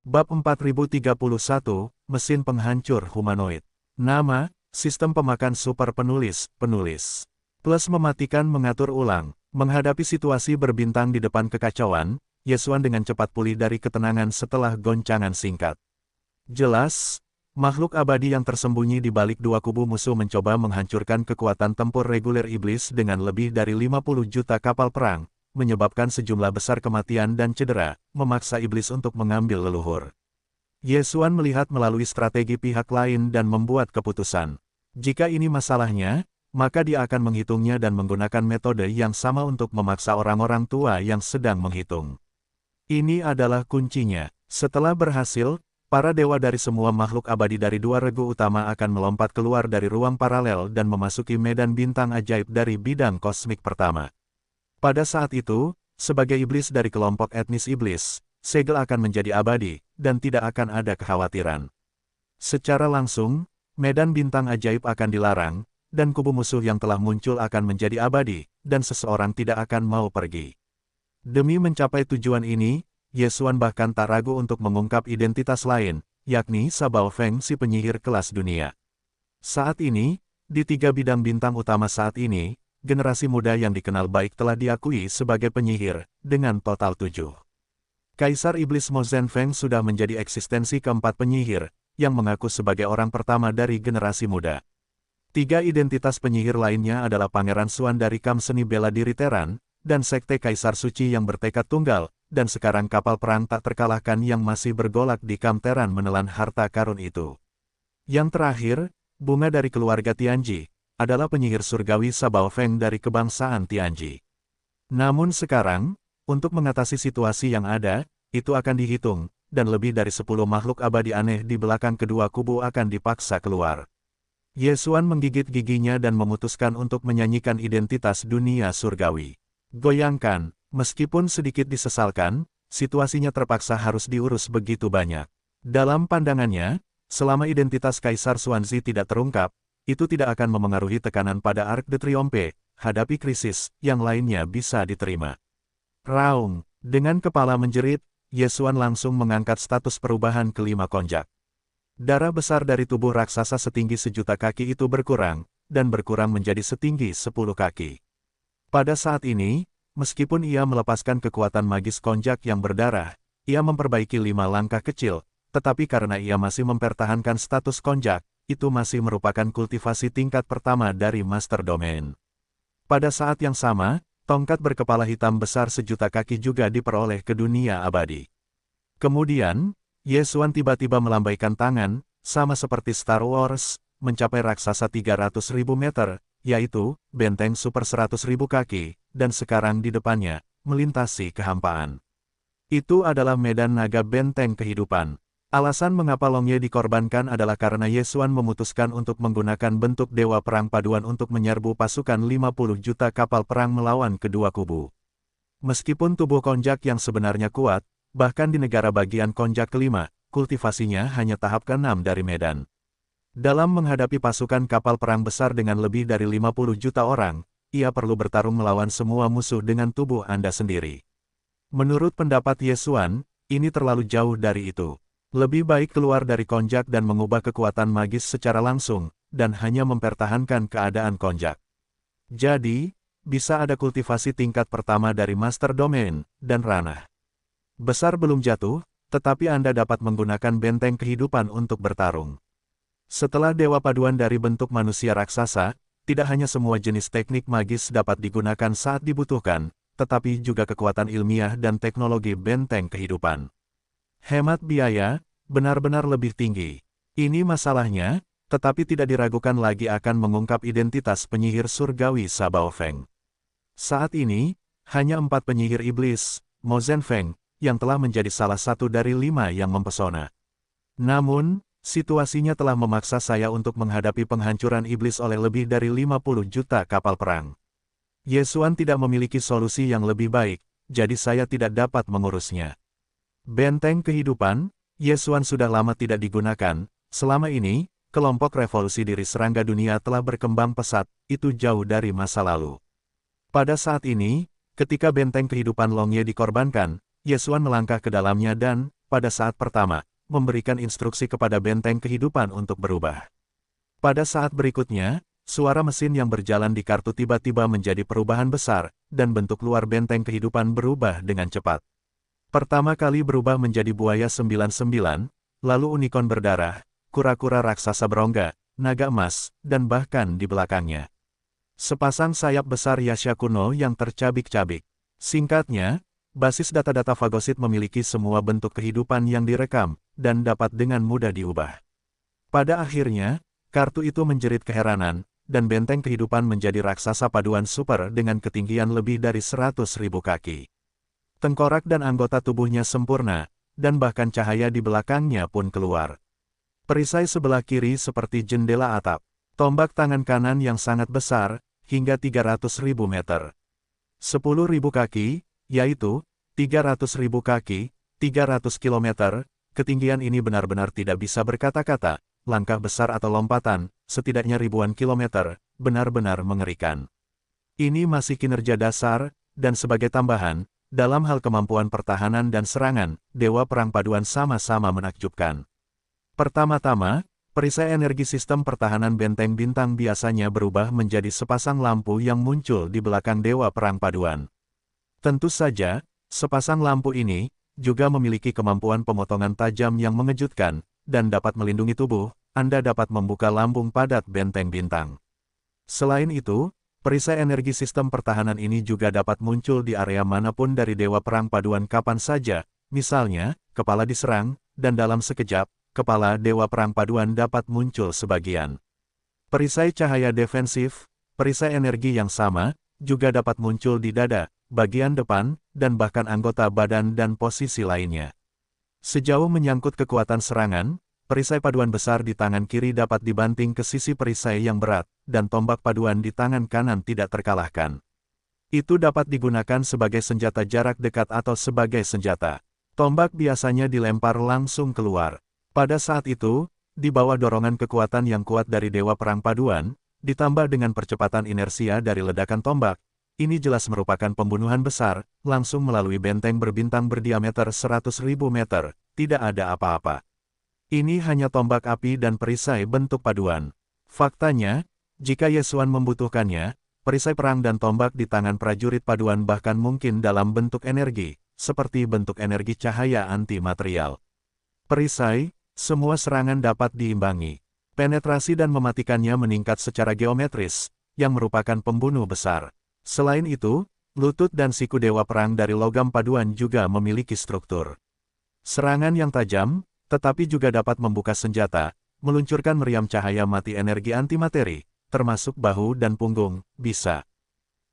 Bab 4031, Mesin Penghancur Humanoid. Nama, Sistem Pemakan Super Penulis. Plus mematikan mengatur ulang. Menghadapi situasi berbintang di depan kekacauan, Yesuan dengan cepat pulih dari ketenangan setelah goncangan singkat. Jelas, makhluk abadi yang tersembunyi di balik dua kubu musuh mencoba menghancurkan kekuatan tempur reguler iblis dengan lebih dari 50 juta kapal perang, menyebabkan sejumlah besar kematian dan cedera, memaksa iblis untuk mengambil leluhur. Yesuan melihat melalui strategi pihak lain dan membuat keputusan. Jika ini masalahnya, maka dia akan menghitungnya dan menggunakan metode yang sama untuk memaksa orang-orang tua yang sedang menghitung. Ini adalah kuncinya. Setelah berhasil, para dewa dari semua makhluk abadi dari dua regu utama akan melompat keluar dari ruang paralel dan memasuki medan bintang ajaib dari bidang kosmik pertama. Pada saat itu, sebagai iblis dari kelompok etnis iblis, segel akan menjadi abadi, dan tidak akan ada kekhawatiran. Secara langsung, medan bintang ajaib akan dilarang, dan kubu musuh yang telah muncul akan menjadi abadi, dan seseorang tidak akan mau pergi. Demi mencapai tujuan ini, Yesuan bahkan tak ragu untuk mengungkap identitas lain, yakni Sabao Feng si penyihir kelas dunia. Saat ini, di tiga bidang bintang utama saat ini, generasi muda yang dikenal baik telah diakui sebagai penyihir, dengan total 7. Kaisar Iblis Mo Zhenfeng sudah menjadi eksistensi keempat penyihir, yang mengaku sebagai orang pertama dari generasi muda. Tiga identitas penyihir lainnya adalah Pangeran Xuan dari Kam Seni Bela Diri Teran, dan Sekte Kaisar Suci yang bertekad tunggal, dan sekarang kapal perang tak terkalahkan yang masih bergolak di Kam Teran menelan harta karun itu. Yang terakhir, bunga dari keluarga Tianji, adalah penyihir surgawi Sabao Feng dari kebangsaan Tianji. Namun sekarang, untuk mengatasi situasi yang ada, itu akan dihitung, dan lebih dari 10 makhluk abadi aneh di belakang kedua kubu akan dipaksa keluar. Yesuan menggigit giginya dan memutuskan untuk menyanyikan identitas dunia surgawi. Goyangkan, meskipun sedikit disesalkan, situasinya terpaksa harus diurus begitu banyak. Dalam pandangannya, selama identitas Kaisar Xuanzi tidak terungkap, itu tidak akan memengaruhi tekanan pada Arc de Triomphe, hadapi krisis, yang lainnya bisa diterima. Raung, dengan kepala menjerit, Yesuan langsung mengangkat status perubahan kelima konjak. Darah besar dari tubuh raksasa setinggi 1.000.000 kaki itu berkurang, dan berkurang menjadi setinggi 10 kaki. Pada saat ini, meskipun ia melepaskan kekuatan magis konjak yang berdarah, ia memperbaiki 5 langkah kecil, tetapi karena ia masih mempertahankan status konjak, itu masih merupakan kultivasi tingkat pertama dari Master Domain. Pada saat yang sama, tongkat berkepala hitam besar 1.000.000 kaki juga diperoleh ke dunia abadi. Kemudian, Yesuan tiba-tiba melambaikan tangan, sama seperti Star Wars, mencapai raksasa 300.000 meter, yaitu, benteng super 100.000 kaki, dan sekarang di depannya, melintasi kehampaan. Itu adalah medan naga benteng kehidupan. Alasan mengapa Longye dikorbankan adalah karena Yesuan memutuskan untuk menggunakan bentuk dewa perang paduan untuk menyerbu pasukan 50 juta kapal perang melawan kedua kubu. Meskipun tubuh konjak yang sebenarnya kuat, bahkan di negara bagian konjak kelima, kultivasinya hanya tahap ke-6 dari medan. Dalam menghadapi pasukan kapal perang besar dengan lebih dari 50 juta orang, ia perlu bertarung melawan semua musuh dengan tubuh Anda sendiri. Menurut pendapat Yesuan, ini terlalu jauh dari itu. Lebih baik keluar dari konjak dan mengubah kekuatan magis secara langsung, dan hanya mempertahankan keadaan konjak. Jadi, bisa ada kultivasi tingkat pertama dari Master Domain, dan ranah besar belum jatuh, tetapi Anda dapat menggunakan benteng kehidupan untuk bertarung. Setelah dewa paduan dari bentuk manusia raksasa, tidak hanya semua jenis teknik magis dapat digunakan saat dibutuhkan, tetapi juga kekuatan ilmiah dan teknologi benteng kehidupan. Hemat biaya, benar-benar lebih tinggi. Ini masalahnya, tetapi tidak diragukan lagi akan mengungkap identitas penyihir surgawi Sabao Feng. Saat ini, hanya 4 penyihir iblis, Mo Zhenfeng, yang telah menjadi salah satu dari 5 yang mempesona. Namun, situasinya telah memaksa saya untuk menghadapi penghancuran iblis oleh lebih dari 50 juta kapal perang. Yesuan tidak memiliki solusi yang lebih baik, jadi saya tidak dapat mengurusnya. Benteng kehidupan, Yesuan sudah lama tidak digunakan. Selama ini, kelompok revolusi diri serangga dunia telah berkembang pesat, itu jauh dari masa lalu. Pada saat ini, ketika benteng kehidupan Longye dikorbankan, Yesuan melangkah ke dalamnya dan, pada saat pertama, memberikan instruksi kepada benteng kehidupan untuk berubah. Pada saat berikutnya, suara mesin yang berjalan di kartu tiba-tiba menjadi perubahan besar, dan bentuk luar benteng kehidupan berubah dengan cepat. Pertama kali berubah menjadi buaya 99, lalu unicorn berdarah, kura-kura raksasa berongga, naga emas, dan bahkan di belakangnya sepasang sayap besar Yasha kuno yang tercabik-cabik. Singkatnya, basis data-data Fagosit memiliki semua bentuk kehidupan yang direkam, dan dapat dengan mudah diubah. Pada akhirnya, kartu itu menjerit keheranan, dan benteng kehidupan menjadi raksasa paduan super dengan ketinggian lebih dari 100.000 kaki. Tengkorak dan anggota tubuhnya sempurna, dan bahkan cahaya di belakangnya pun keluar. Perisai sebelah kiri seperti jendela atap. Tombak tangan kanan yang sangat besar, hingga 300.000 meter. 10.000 kaki, yaitu 300.000 kaki, 300 kilometer. Ketinggian ini benar-benar tidak bisa berkata-kata, langkah besar atau lompatan, setidaknya ribuan kilometer, benar-benar mengerikan. Ini masih kinerja dasar, dan sebagai tambahan, dalam hal kemampuan pertahanan dan serangan, Dewa Perang Paduan sama-sama menakjubkan. Pertama-tama, perisai energi sistem pertahanan benteng bintang biasanya berubah menjadi sepasang lampu yang muncul di belakang Dewa Perang Paduan. Tentu saja, sepasang lampu ini juga memiliki kemampuan pemotongan tajam yang mengejutkan, dan dapat melindungi tubuh. Anda dapat membuka lambung padat benteng bintang. Selain itu, perisai energi sistem pertahanan ini juga dapat muncul di area manapun dari Dewa Perang Paduan kapan saja, misalnya, kepala diserang, dan dalam sekejap, kepala Dewa Perang Paduan dapat muncul sebagian. Perisai cahaya defensif, perisai energi yang sama, juga dapat muncul di dada, bagian depan, dan bahkan anggota badan dan posisi lainnya. Sejauh menyangkut kekuatan serangan, perisai paduan besar di tangan kiri dapat dibanting ke sisi perisai yang berat, dan tombak paduan di tangan kanan tidak terkalahkan. Itu dapat digunakan sebagai senjata jarak dekat atau sebagai senjata. Tombak biasanya dilempar langsung keluar. Pada saat itu, di bawah dorongan kekuatan yang kuat dari Dewa Perang Paduan, ditambah dengan percepatan inersia dari ledakan tombak, ini jelas merupakan pembunuhan besar, langsung melalui benteng berbintang berdiameter 100.000 meter, tidak ada apa-apa. Ini hanya tombak api dan perisai bentuk paduan. Faktanya, jika Yesuan membutuhkannya, perisai perang dan tombak di tangan prajurit paduan bahkan mungkin dalam bentuk energi, seperti bentuk energi cahaya anti-material. Perisai, semua serangan dapat diimbangi. Penetrasi dan mematikannya meningkat secara geometris, yang merupakan pembunuh besar. Selain itu, lutut dan siku Dewa Perang dari logam paduan juga memiliki struktur serangan yang tajam, tetapi juga dapat membuka senjata, meluncurkan meriam cahaya mati energi antimateri, termasuk bahu dan punggung, bisa.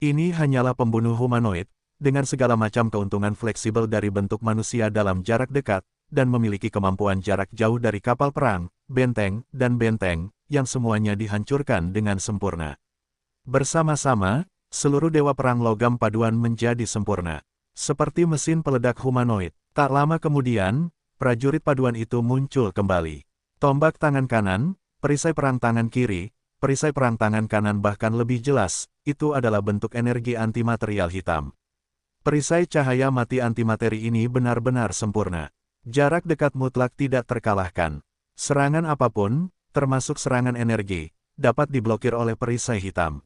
Ini hanyalah pembunuh humanoid, dengan segala macam keuntungan fleksibel dari bentuk manusia dalam jarak dekat, dan memiliki kemampuan jarak jauh dari kapal perang, benteng, dan benteng, yang semuanya dihancurkan dengan sempurna. Bersama-sama, seluruh Dewa Perang logam paduan menjadi sempurna. Seperti mesin peledak humanoid. Tak lama kemudian, prajurit paduan itu muncul kembali. Tombak tangan kanan, perisai perang tangan kiri, perisai perang tangan kanan bahkan lebih jelas, itu adalah bentuk energi antimaterial hitam. Perisai cahaya mati antimateri ini benar-benar sempurna. Jarak dekat mutlak tidak terkalahkan. Serangan apapun, termasuk serangan energi, dapat diblokir oleh perisai hitam.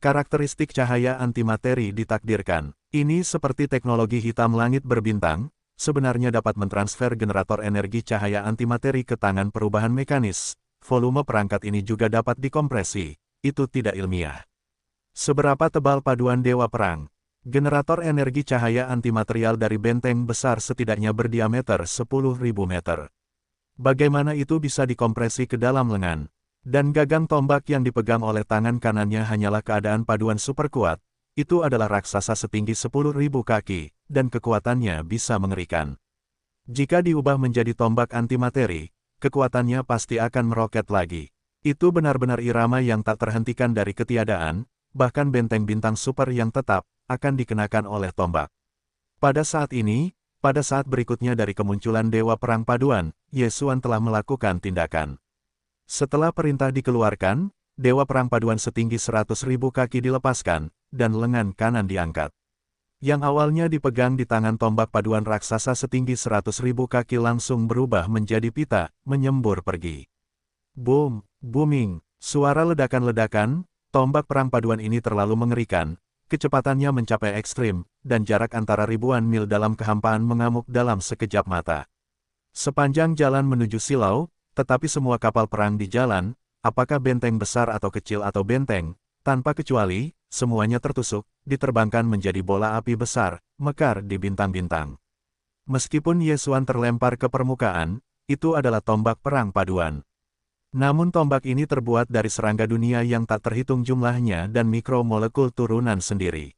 Karakteristik cahaya antimateri ditakdirkan. Ini seperti teknologi hitam langit berbintang, sebenarnya dapat mentransfer generator energi cahaya antimateri ke tangan perubahan mekanis. Volume perangkat ini juga dapat dikompresi. Itu tidak ilmiah. Seberapa tebal paduan Dewa Perang? Generator energi cahaya antimaterial dari benteng besar setidaknya berdiameter 10.000 meter. Bagaimana itu bisa dikompresi ke dalam lengan? Dan gagang tombak yang dipegang oleh tangan kanannya hanyalah keadaan paduan super kuat. Itu adalah raksasa setinggi 10.000 kaki, dan kekuatannya bisa mengerikan. Jika diubah menjadi tombak antimateri, kekuatannya pasti akan meroket lagi. Itu benar-benar irama yang tak terhentikan dari ketiadaan, bahkan benteng bintang super yang tetap, akan dikenakan oleh tombak. Pada saat ini, pada saat berikutnya dari kemunculan Dewa Perang Paduan, Yesuan telah melakukan tindakan. Setelah perintah dikeluarkan, Dewa Perang Paduan setinggi 100.000 kaki dilepaskan, dan lengan kanan diangkat. Yang awalnya dipegang di tangan tombak paduan raksasa setinggi 100.000 kaki langsung berubah menjadi pita, menyembur pergi. Boom, booming, suara ledakan-ledakan, tombak perang paduan ini terlalu mengerikan, kecepatannya mencapai ekstrim, dan jarak antara ribuan mil dalam kehampaan mengamuk dalam sekejap mata. Sepanjang jalan menuju silau, tetapi semua kapal perang di jalan, apakah benteng besar atau kecil atau benteng, tanpa kecuali, semuanya tertusuk, diterbangkan menjadi bola api besar, mekar di bintang-bintang. Meskipun Yesuan terlempar ke permukaan, itu adalah tombak perang paduan. Namun tombak ini terbuat dari serangga dunia yang tak terhitung jumlahnya dan mikromolekul turunan sendiri.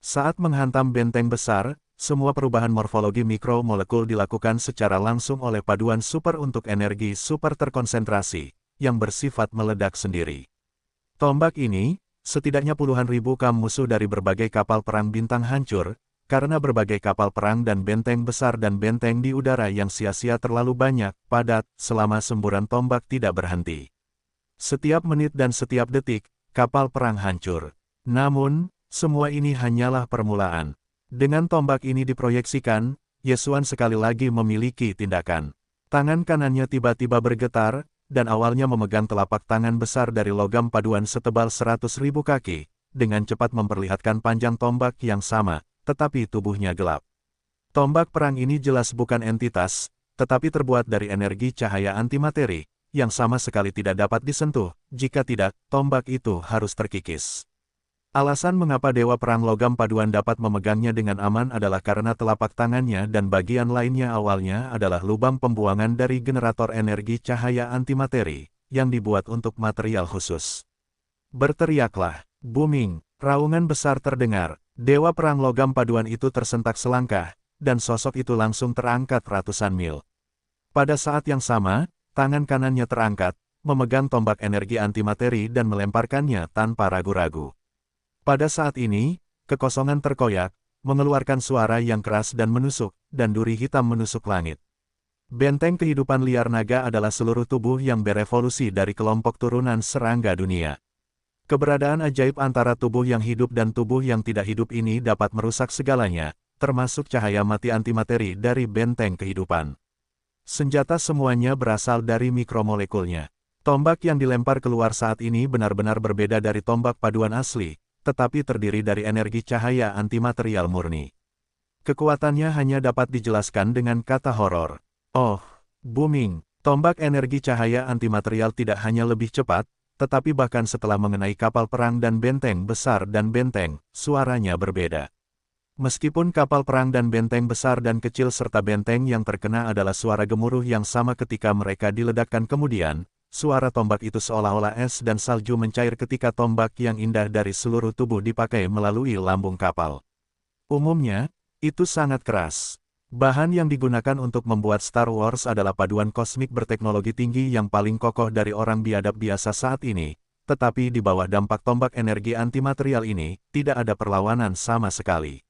Saat menghantam benteng besar, semua perubahan morfologi mikromolekul dilakukan secara langsung oleh paduan super untuk energi super terkonsentrasi, yang bersifat meledak sendiri. Tombak ini, setidaknya puluhan ribu kam musuh dari berbagai kapal perang bintang hancur, karena berbagai kapal perang dan benteng besar dan benteng di udara yang sia-sia terlalu banyak, padat, selama semburan tombak tidak berhenti. Setiap menit dan setiap detik, kapal perang hancur. Namun, semua ini hanyalah permulaan. Dengan tombak ini diproyeksikan, Yesuan sekali lagi memiliki tindakan. Tangan kanannya tiba-tiba bergetar, dan awalnya memegang telapak tangan besar dari logam paduan setebal 100.000 kaki, dengan cepat memperlihatkan panjang tombak yang sama, tetapi tubuhnya gelap. Tombak perang ini jelas bukan entitas, tetapi terbuat dari energi cahaya antimateri, yang sama sekali tidak dapat disentuh, jika tidak, tombak itu harus terkikis. Alasan mengapa Dewa Perang Logam Paduan dapat memegangnya dengan aman adalah karena telapak tangannya dan bagian lainnya awalnya adalah lubang pembuangan dari generator energi cahaya antimateri, yang dibuat untuk material khusus. Berteriaklah, booming, raungan besar terdengar. Dewa Perang Logam Paduan itu tersentak selangkah, dan sosok itu langsung terangkat ratusan mil. Pada saat yang sama, tangan kanannya terangkat, memegang tombak energi antimateri dan melemparkannya tanpa ragu-ragu. Pada saat ini, kekosongan terkoyak, mengeluarkan suara yang keras dan menusuk, dan duri hitam menusuk langit. Benteng kehidupan liar naga adalah seluruh tubuh yang berevolusi dari kelompok turunan serangga dunia. Keberadaan ajaib antara tubuh yang hidup dan tubuh yang tidak hidup ini dapat merusak segalanya, termasuk cahaya mati antimateri dari benteng kehidupan. Senjata semuanya berasal dari mikromolekulnya. Tombak yang dilempar keluar saat ini benar-benar berbeda dari tombak paduan asli, tetapi terdiri dari energi cahaya antimaterial murni. Kekuatannya hanya dapat dijelaskan dengan kata horor. Oh, booming, tombak energi cahaya antimaterial tidak hanya lebih cepat, tetapi bahkan setelah mengenai kapal perang dan benteng besar dan benteng, suaranya berbeda. Meskipun kapal perang dan benteng besar dan kecil serta benteng yang terkena adalah suara gemuruh yang sama ketika mereka diledakkan kemudian, suara tombak itu seolah-olah es dan salju mencair ketika tombak yang indah dari seluruh tubuh dipakai melalui lambung kapal. Umumnya, itu sangat keras. Bahan yang digunakan untuk membuat Star Wars adalah paduan kosmik berteknologi tinggi yang paling kokoh dari orang biadab biasa saat ini, tetapi di bawah dampak tombak energi antimaterial ini, tidak ada perlawanan sama sekali.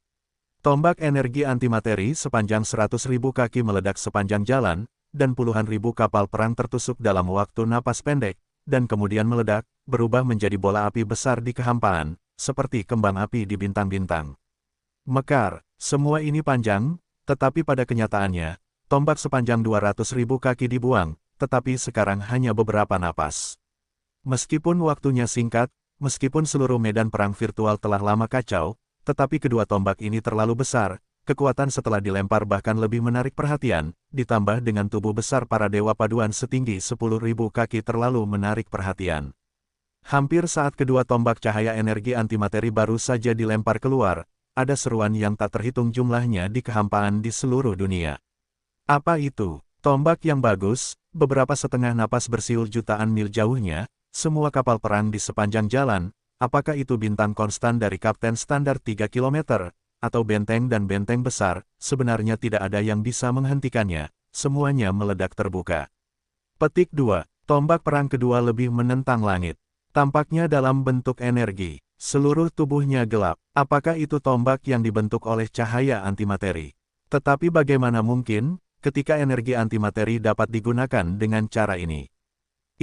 Tombak energi antimateri sepanjang 100.000 kaki meledak sepanjang jalan, dan puluhan ribu kapal perang tertusuk dalam waktu napas pendek, dan kemudian meledak, berubah menjadi bola api besar di kehampaan, seperti kembang api di bintang-bintang. Mekar, semua ini panjang, tetapi pada kenyataannya, tombak sepanjang 200.000 kaki dibuang, tetapi sekarang hanya beberapa napas. Meskipun waktunya singkat, meskipun seluruh medan perang virtual telah lama kacau, tetapi kedua tombak ini terlalu besar, kekuatan setelah dilempar bahkan lebih menarik perhatian, ditambah dengan tubuh besar para dewa paduan setinggi 10.000 kaki terlalu menarik perhatian. Hampir saat kedua tombak cahaya energi antimateri baru saja dilempar keluar, ada seruan yang tak terhitung jumlahnya di kehampaan di seluruh dunia. Apa itu? Tombak yang bagus, beberapa setengah napas bersiul jutaan mil jauhnya, semua kapal perang di sepanjang jalan, apakah itu bintang konstan dari Kapten Standar 3 km, atau benteng dan benteng besar, sebenarnya tidak ada yang bisa menghentikannya, semuanya meledak terbuka. Petik 2. Tombak perang kedua lebih menentang langit. Tampaknya dalam bentuk energi. Seluruh tubuhnya gelap. Apakah itu tombak yang dibentuk oleh cahaya antimateri? Tetapi bagaimana mungkin, ketika energi antimateri dapat digunakan dengan cara ini?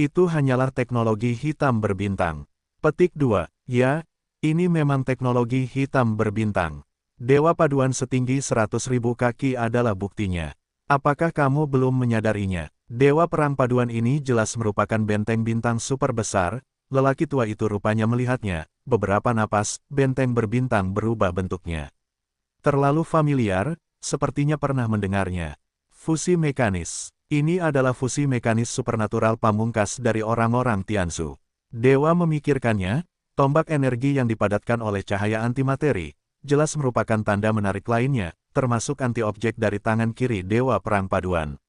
Itu hanyalah teknologi hitam berbintang. Petik 2. Ya, ini memang teknologi hitam berbintang. Dewa paduan setinggi 100.000 kaki adalah buktinya. Apakah kamu belum menyadarinya? Dewa perang paduan ini jelas merupakan benteng bintang super besar. Lelaki tua itu rupanya melihatnya. Beberapa napas, benteng berbintang berubah bentuknya. Terlalu familiar, sepertinya pernah mendengarnya. Fusi mekanis. Ini adalah fusi mekanis supernatural pamungkas dari orang-orang Tianzu. Dewa memikirkannya, tombak energi yang dipadatkan oleh cahaya antimateri, jelas merupakan tanda menarik lainnya, termasuk anti-objek dari tangan kiri Dewa Perang Paduan.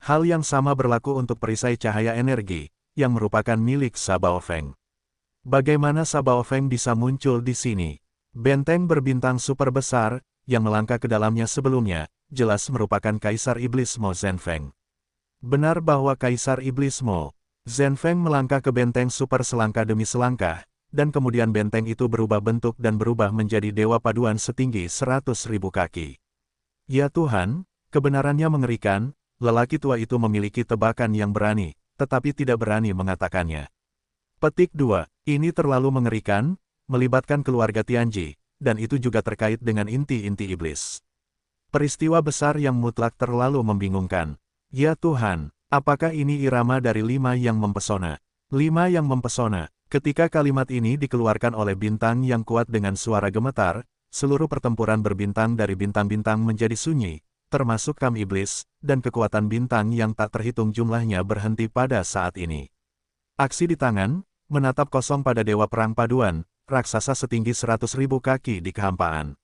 Hal yang sama berlaku untuk perisai cahaya energi, yang merupakan milik Sabao Feng. Bagaimana Sabao Feng bisa muncul di sini? Benteng berbintang super besar, yang melangkah ke dalamnya sebelumnya, jelas merupakan Kaisar Iblis Mo Zhenfeng. Benar bahwa Kaisar Iblis Mo Zhenfeng melangkah ke benteng super selangkah demi selangkah, dan kemudian benteng itu berubah bentuk dan berubah menjadi dewa paduan setinggi 100.000 kaki. Ya Tuhan, kebenarannya mengerikan, lelaki tua itu memiliki tebakan yang berani, tetapi tidak berani mengatakannya. Petik 2. Ini terlalu mengerikan, melibatkan keluarga Tianji, dan itu juga terkait dengan inti-inti iblis. Peristiwa besar yang mutlak terlalu membingungkan. Ya Tuhan, apakah ini irama dari 5 yang mempesona? 5 yang mempesona. Ketika kalimat ini dikeluarkan oleh bintang yang kuat dengan suara gemetar, seluruh pertempuran berbintang dari bintang-bintang menjadi sunyi, termasuk kam iblis, dan kekuatan bintang yang tak terhitung jumlahnya berhenti pada saat ini. Aksi di tangan, menatap kosong pada Dewa Perang Paduan, raksasa setinggi 100.000 kaki di kehampaan.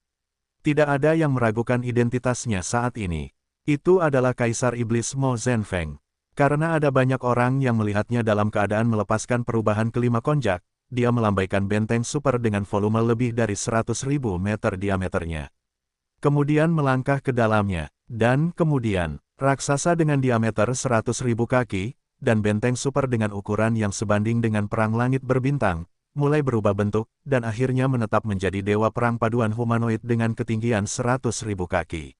Tidak ada yang meragukan identitasnya saat ini. Itu adalah Kaisar Iblis Mo Zhenfeng. Karena ada banyak orang yang melihatnya dalam keadaan melepaskan perubahan kelima konjak, dia melambaikan benteng super dengan volume lebih dari 100.000 meter diameternya. Kemudian melangkah ke dalamnya, dan kemudian, raksasa dengan diameter 100.000 kaki, dan benteng super dengan ukuran yang sebanding dengan perang langit berbintang, mulai berubah bentuk, dan akhirnya menetap menjadi dewa perang paduan humanoid dengan ketinggian 100.000 kaki.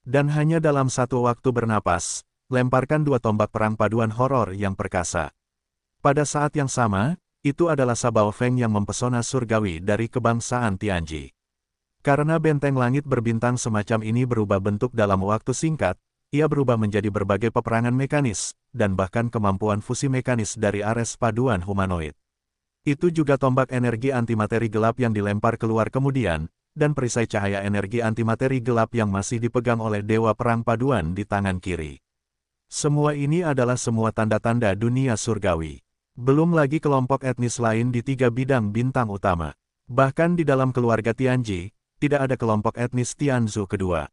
Dan hanya dalam satu waktu bernapas, lemparkan 2 tombak perang paduan horor yang perkasa. Pada saat yang sama, itu adalah Sabao Feng yang mempesona surgawi dari kebangsaan Tianji. Karena benteng langit berbintang semacam ini berubah bentuk dalam waktu singkat, ia berubah menjadi berbagai peperangan mekanis, dan bahkan kemampuan fusi mekanis dari Ares paduan humanoid. Itu juga tombak energi antimateri gelap yang dilempar keluar kemudian, dan perisai cahaya energi antimateri gelap yang masih dipegang oleh Dewa Perang Paduan di tangan kiri. Semua ini adalah semua tanda-tanda dunia surgawi. Belum lagi kelompok etnis lain di 3 bidang bintang utama. Bahkan di dalam keluarga Tianji, tidak ada kelompok etnis Tianzu kedua.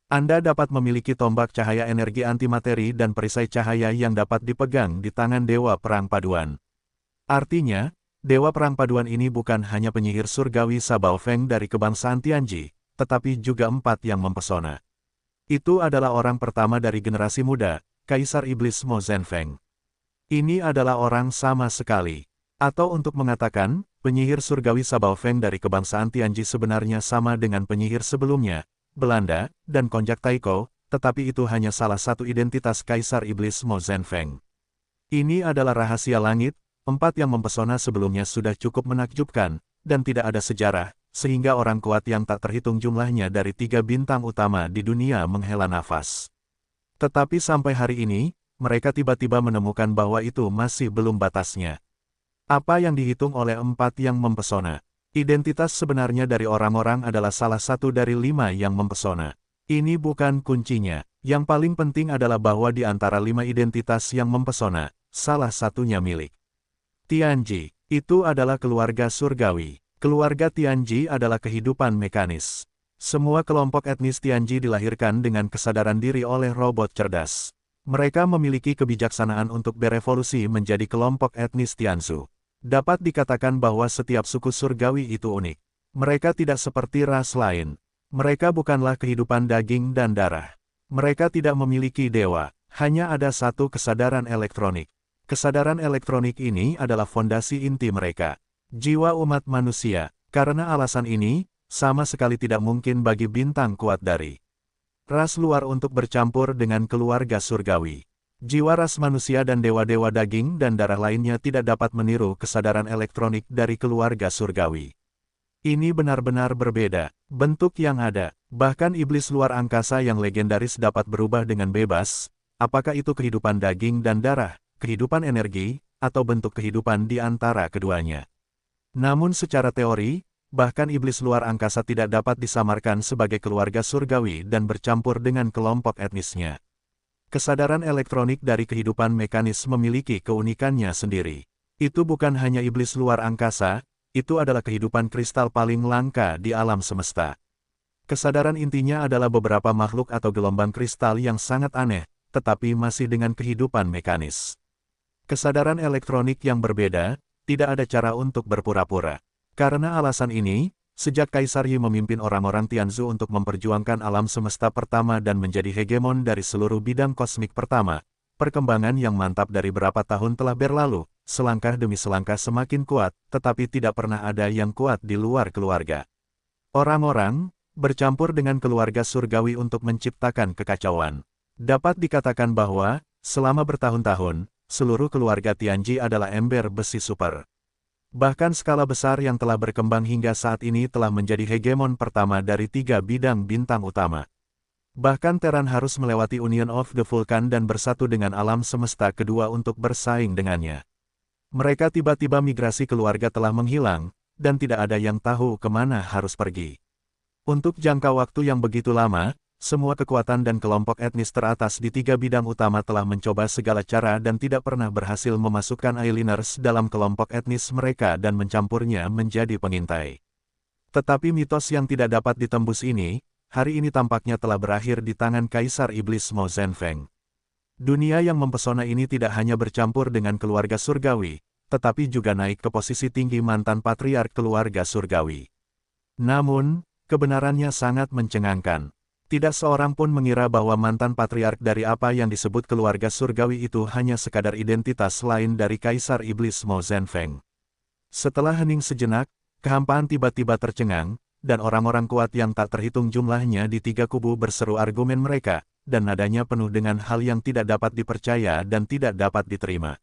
Anda dapat memiliki tombak cahaya energi antimateri dan perisai cahaya yang dapat dipegang di tangan Dewa Perang Paduan. Artinya, Dewa Perang Paduan ini bukan hanya penyihir surgawi Sabao Feng dari kebangsaan Tianji, tetapi juga 4 yang mempesona. Itu adalah orang pertama dari generasi muda, Kaisar Iblis Mo Zhenfeng. Ini adalah orang sama sekali. Atau untuk mengatakan, penyihir surgawi Sabao Feng dari kebangsaan Tianji sebenarnya sama dengan penyihir sebelumnya, Belanda, dan Konjak Taiko, tetapi itu hanya salah satu identitas Kaisar Iblis Mo Zhenfeng. Ini adalah rahasia langit, 4 yang mempesona sebelumnya sudah cukup menakjubkan, dan tidak ada sejarah, sehingga orang kuat yang tak terhitung jumlahnya dari 3 bintang utama di dunia menghela nafas. Tetapi sampai hari ini, mereka tiba-tiba menemukan bahwa itu masih belum batasnya. Apa yang dihitung oleh 4 yang mempesona? Identitas sebenarnya dari orang-orang adalah salah satu dari 5 yang mempesona. Ini bukan kuncinya. Yang paling penting adalah bahwa di antara 5 identitas yang mempesona, salah satunya milik Tianji. Itu adalah keluarga surgawi. Keluarga Tianji adalah kehidupan mekanis. Semua kelompok etnis Tianji dilahirkan dengan kesadaran diri oleh robot cerdas. Mereka memiliki kebijaksanaan untuk berevolusi menjadi kelompok etnis Tianzu. Dapat dikatakan bahwa setiap suku surgawi itu unik. Mereka tidak seperti ras lain. Mereka bukanlah kehidupan daging dan darah. Mereka tidak memiliki dewa, hanya ada satu kesadaran elektronik. Kesadaran elektronik ini adalah fondasi inti mereka. Jiwa umat manusia. Karena alasan ini, sama sekali tidak mungkin bagi bintang kuat dari ras luar untuk bercampur dengan keluarga surgawi. Jiwa ras manusia dan dewa-dewa daging dan darah lainnya tidak dapat meniru kesadaran elektronik dari keluarga surgawi. Ini benar-benar berbeda. Bentuk yang ada, bahkan iblis luar angkasa yang legendaris dapat berubah dengan bebas, apakah itu kehidupan daging dan darah, kehidupan energi, atau bentuk kehidupan di antara keduanya. Namun secara teori, bahkan iblis luar angkasa tidak dapat disamarkan sebagai keluarga surgawi dan bercampur dengan kelompok etnisnya. Kesadaran elektronik dari kehidupan mekanis memiliki keunikannya sendiri. Itu bukan hanya iblis luar angkasa, itu adalah kehidupan kristal paling langka di alam semesta. Kesadaran intinya adalah beberapa makhluk atau gelombang kristal yang sangat aneh, tetapi masih dengan kehidupan mekanis. Kesadaran elektronik yang berbeda, tidak ada cara untuk berpura-pura. Karena alasan ini, sejak Kaisar Yi memimpin orang-orang Tianzu untuk memperjuangkan alam semesta pertama dan menjadi hegemon dari seluruh bidang kosmik pertama, perkembangan yang mantap dari berapa tahun telah berlalu, selangkah demi selangkah semakin kuat, tetapi tidak pernah ada yang kuat di luar keluarga. Orang-orang bercampur dengan keluarga surgawi untuk menciptakan kekacauan. Dapat dikatakan bahwa, selama bertahun-tahun, seluruh keluarga Tianji adalah ember besi super. Bahkan skala besar yang telah berkembang hingga saat ini telah menjadi hegemon pertama dari 3 bidang bintang utama. Bahkan Terran harus melewati Union of the Vulcan dan bersatu dengan alam semesta kedua untuk bersaing dengannya. Mereka tiba-tiba migrasi keluarga telah menghilang, dan tidak ada yang tahu kemana harus pergi. Untuk jangka waktu yang begitu lama, semua kekuatan dan kelompok etnis teratas di 3 bidang utama telah mencoba segala cara dan tidak pernah berhasil memasukkan Islanders dalam kelompok etnis mereka dan mencampurnya menjadi pengintai. Tetapi mitos yang tidak dapat ditembus ini, hari ini tampaknya telah berakhir di tangan Kaisar Iblis Mo Zhenfeng. Dunia yang mempesona ini tidak hanya bercampur dengan keluarga surgawi, tetapi juga naik ke posisi tinggi mantan patriark keluarga surgawi. Namun, kebenarannya sangat mencengangkan. Tidak seorang pun mengira bahwa mantan patriark dari apa yang disebut keluarga surgawi itu hanya sekadar identitas lain dari Kaisar Iblis Mo Zhenfeng. Setelah hening sejenak, kehampaan tiba-tiba tercengang, dan orang-orang kuat yang tak terhitung jumlahnya di 3 kubu berseru argumen mereka, dan nadanya penuh dengan hal yang tidak dapat dipercaya dan tidak dapat diterima.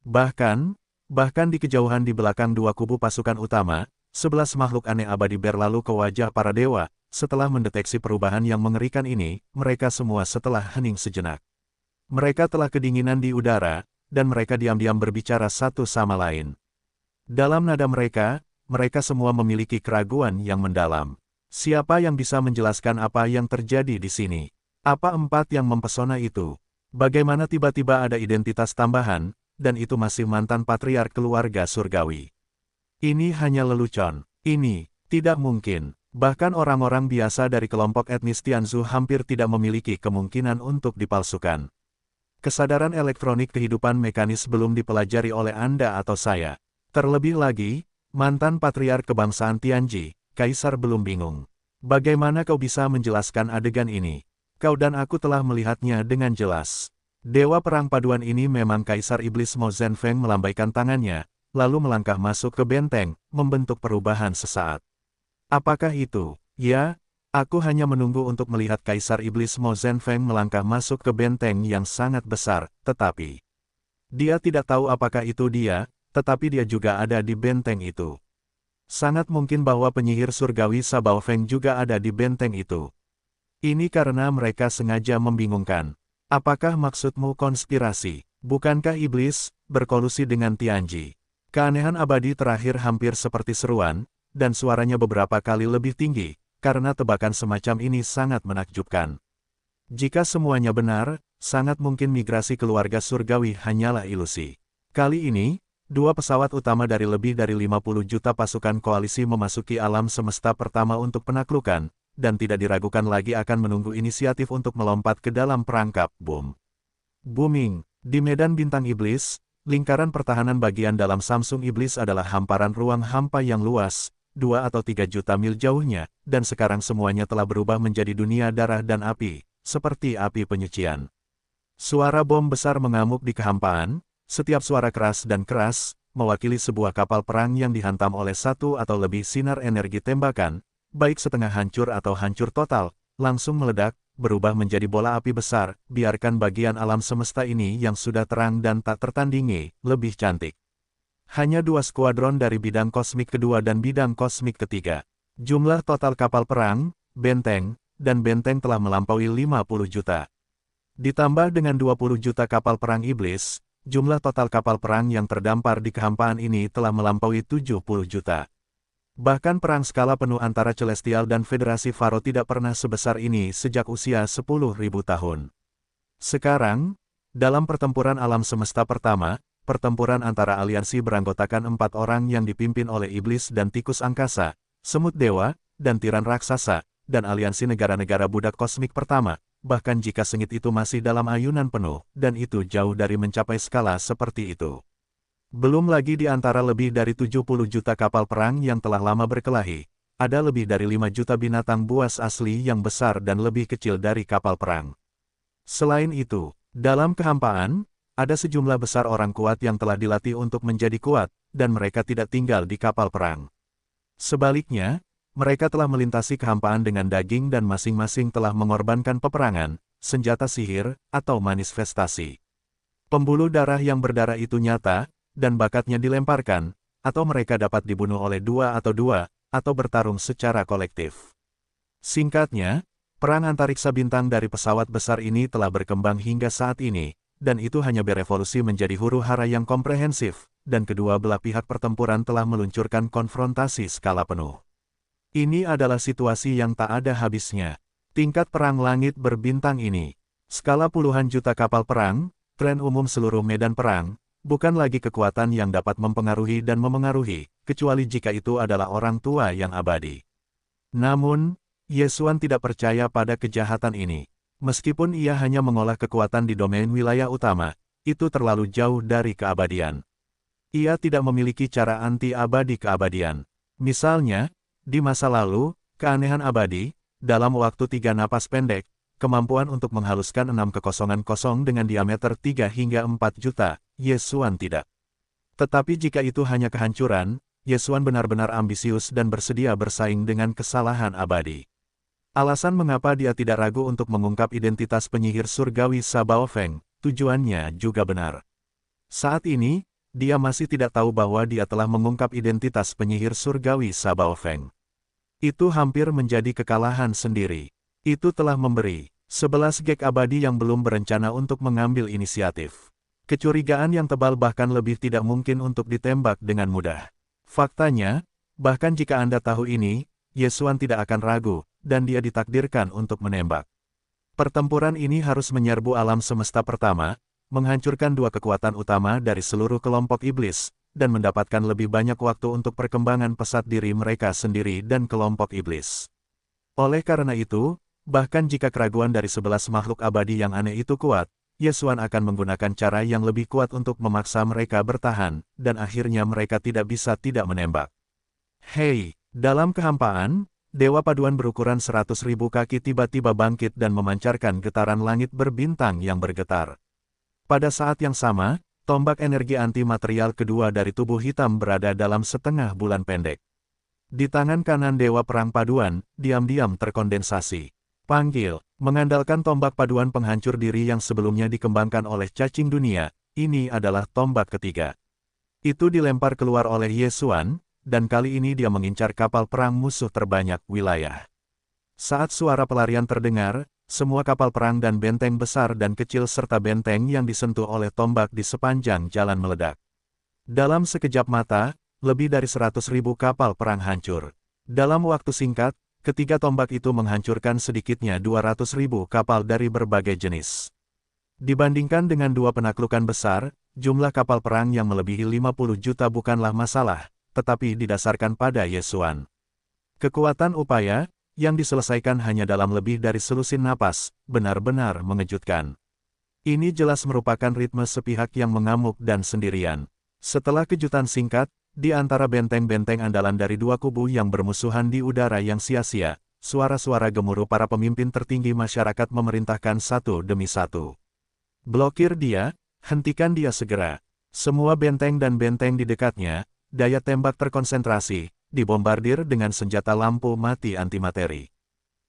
Bahkan di kejauhan di belakang 2 kubu pasukan utama, 11 makhluk aneh abadi berlalu ke wajah para dewa. Setelah mendeteksi perubahan yang mengerikan ini, mereka semua setelah hening sejenak. Mereka telah kedinginan di udara, dan mereka diam-diam berbicara satu sama lain. Dalam nada mereka semua memiliki keraguan yang mendalam. Siapa yang bisa menjelaskan apa yang terjadi di sini? Apa 4 yang mempesona itu? Bagaimana tiba-tiba ada identitas tambahan, dan itu masih mantan patriark keluarga surgawi? Ini hanya lelucon. Ini tidak mungkin. Bahkan orang-orang biasa dari kelompok etnis Tianzu hampir tidak memiliki kemungkinan untuk dipalsukan. Kesadaran elektronik kehidupan mekanis belum dipelajari oleh Anda atau saya. Terlebih lagi, mantan patriark kebangsaan Tianji, Kaisar belum bingung. Bagaimana kau bisa menjelaskan adegan ini? Kau dan aku telah melihatnya dengan jelas. Dewa perang paduan ini memang Kaisar Iblis Mo Zhenfeng melambaikan tangannya, lalu melangkah masuk ke benteng, membentuk perubahan sesaat. Apakah itu? Ya, aku hanya menunggu untuk melihat Kaisar Iblis Mo Zhenfeng melangkah masuk ke benteng yang sangat besar, tetapi dia tidak tahu apakah itu dia, tetapi dia juga ada di benteng itu. Sangat mungkin bahwa penyihir surgawi Sabao Feng juga ada di benteng itu. Ini karena mereka sengaja membingungkan. Apakah maksudmu konspirasi? Bukankah iblis berkolusi dengan Tianji? Keanehan abadi terakhir hampir seperti seruan, dan suaranya beberapa kali lebih tinggi, karena tebakan semacam ini sangat menakjubkan. Jika semuanya benar, sangat mungkin migrasi keluarga surgawi hanyalah ilusi. Kali ini, 2 pesawat utama dari lebih dari 50 juta pasukan koalisi memasuki alam semesta pertama untuk penaklukan, dan tidak diragukan lagi akan menunggu inisiatif untuk melompat ke dalam perangkap bom. Booming, di medan bintang iblis, lingkaran pertahanan bagian dalam Samsung Iblis adalah hamparan ruang hampa yang luas, 2 atau 3 juta mil jauhnya, dan sekarang semuanya telah berubah menjadi dunia darah dan api, seperti api penyucian. Suara bom besar mengamuk di kehampaan, setiap suara keras dan keras, mewakili sebuah kapal perang yang dihantam oleh 1 atau lebih sinar energi tembakan, baik setengah hancur atau hancur total, langsung meledak, berubah menjadi bola api besar, biarkan bagian alam semesta ini yang sudah terang dan tak tertandingi, lebih cantik. Hanya 2 skuadron dari bidang kosmik kedua dan bidang kosmik ketiga. Jumlah total kapal perang, benteng, dan benteng telah melampaui 50 juta. Ditambah dengan 20 juta kapal perang iblis, jumlah total kapal perang yang terdampar di kehampaan ini telah melampaui 70 juta. Bahkan perang skala penuh antara Celestial dan Federasi Faro tidak pernah sebesar ini sejak usia 10.000 tahun. Sekarang, dalam pertempuran alam semesta pertama, pertempuran antara aliansi beranggotakan 4 orang yang dipimpin oleh iblis dan tikus angkasa, semut dewa, dan tiran raksasa, dan aliansi negara-negara budak kosmik pertama, bahkan jika sengit itu masih dalam ayunan penuh, dan itu jauh dari mencapai skala seperti itu. Belum lagi di antara lebih dari 70 juta kapal perang yang telah lama berkelahi, ada lebih dari 5 juta binatang buas asli yang besar dan lebih kecil dari kapal perang. Selain itu, dalam kehampaan, ada sejumlah besar orang kuat yang telah dilatih untuk menjadi kuat, dan mereka tidak tinggal di kapal perang. Sebaliknya, mereka telah melintasi kehampaan dengan daging dan masing-masing telah mengorbankan peperangan, senjata sihir, atau manifestasi. Pembuluh darah yang berdarah itu nyata, dan bakatnya dilemparkan, atau mereka dapat dibunuh oleh dua, atau bertarung secara kolektif. Singkatnya, perang antariksa bintang dari pesawat besar ini telah berkembang hingga saat ini, dan itu hanya berevolusi menjadi huru-hara yang komprehensif, dan kedua belah pihak pertempuran telah meluncurkan konfrontasi skala penuh. Ini adalah situasi yang tak ada habisnya. Tingkat perang langit berbintang ini, skala puluhan juta kapal perang, tren umum seluruh medan perang, bukan lagi kekuatan yang dapat mempengaruhi dan memengaruhi, kecuali jika itu adalah orang tua yang abadi. Namun, Yesuan tidak percaya pada kejahatan ini. Meskipun ia hanya mengolah kekuatan di domain wilayah utama, itu terlalu jauh dari keabadian. Ia tidak memiliki cara anti-abadi keabadian. Misalnya, di masa lalu, keanehan abadi, dalam waktu 3 napas pendek, kemampuan untuk menghaluskan 6 kekosongan kosong dengan diameter 3 hingga 4 juta, Yesuan tidak. Tetapi jika itu hanya kehancuran, Yesuan benar-benar ambisius dan bersedia bersaing dengan kesalahan abadi. Alasan mengapa dia tidak ragu untuk mengungkap identitas penyihir surgawi Sabaofeng, tujuannya juga benar. Saat ini, dia masih tidak tahu bahwa dia telah mengungkap identitas penyihir surgawi Sabaofeng. Itu hampir menjadi kekalahan sendiri. Itu telah memberi 11 gek abadi yang belum berencana untuk mengambil inisiatif. Kecurigaan yang tebal bahkan lebih tidak mungkin untuk ditembak dengan mudah. Faktanya, bahkan jika Anda tahu ini, Yesuan tidak akan ragu, dan dia ditakdirkan untuk menembak. Pertempuran ini harus menyerbu alam semesta pertama, menghancurkan 2 kekuatan utama dari seluruh kelompok iblis, dan mendapatkan lebih banyak waktu untuk perkembangan pesat diri mereka sendiri dan kelompok iblis. Oleh karena itu, bahkan jika keraguan dari 11 makhluk abadi yang aneh itu kuat, Yesuan akan menggunakan cara yang lebih kuat untuk memaksa mereka bertahan, dan akhirnya mereka tidak bisa tidak menembak. Hei, dalam kehampaan, Dewa Paduan berukuran 100.000 kaki tiba-tiba bangkit dan memancarkan getaran langit berbintang yang bergetar. Pada saat yang sama, tombak energi anti-material kedua dari tubuh hitam berada dalam setengah bulan pendek. Di tangan kanan Dewa Perang Paduan, diam-diam terkondensasi. Panggil, mengandalkan tombak paduan penghancur diri yang sebelumnya dikembangkan oleh cacing dunia, ini adalah tombak ketiga. Itu dilempar keluar oleh Yesuan, dan kali ini dia mengincar kapal perang musuh terbanyak wilayah. Saat suara pelarian terdengar, semua kapal perang dan benteng besar dan kecil serta benteng yang disentuh oleh tombak di sepanjang jalan meledak. Dalam sekejap mata, lebih dari 100.000 kapal perang hancur. Dalam waktu singkat, ketiga tombak itu menghancurkan sedikitnya 200.000 kapal dari berbagai jenis. Dibandingkan dengan 2 penaklukan besar, jumlah kapal perang yang melebihi 50 juta bukanlah masalah, tetapi didasarkan pada Yesuan. Kekuatan upaya, yang diselesaikan hanya dalam lebih dari selusin napas, benar-benar mengejutkan. Ini jelas merupakan ritme sepihak yang mengamuk dan sendirian. Setelah kejutan singkat, di antara benteng-benteng andalan dari 2 kubu yang bermusuhan di udara yang sia-sia, suara-suara gemuruh para pemimpin tertinggi masyarakat memerintahkan satu demi satu. Blokir dia, hentikan dia segera. Semua benteng dan benteng di dekatnya, daya tembak terkonsentrasi, dibombardir dengan senjata lampu mati antimateri.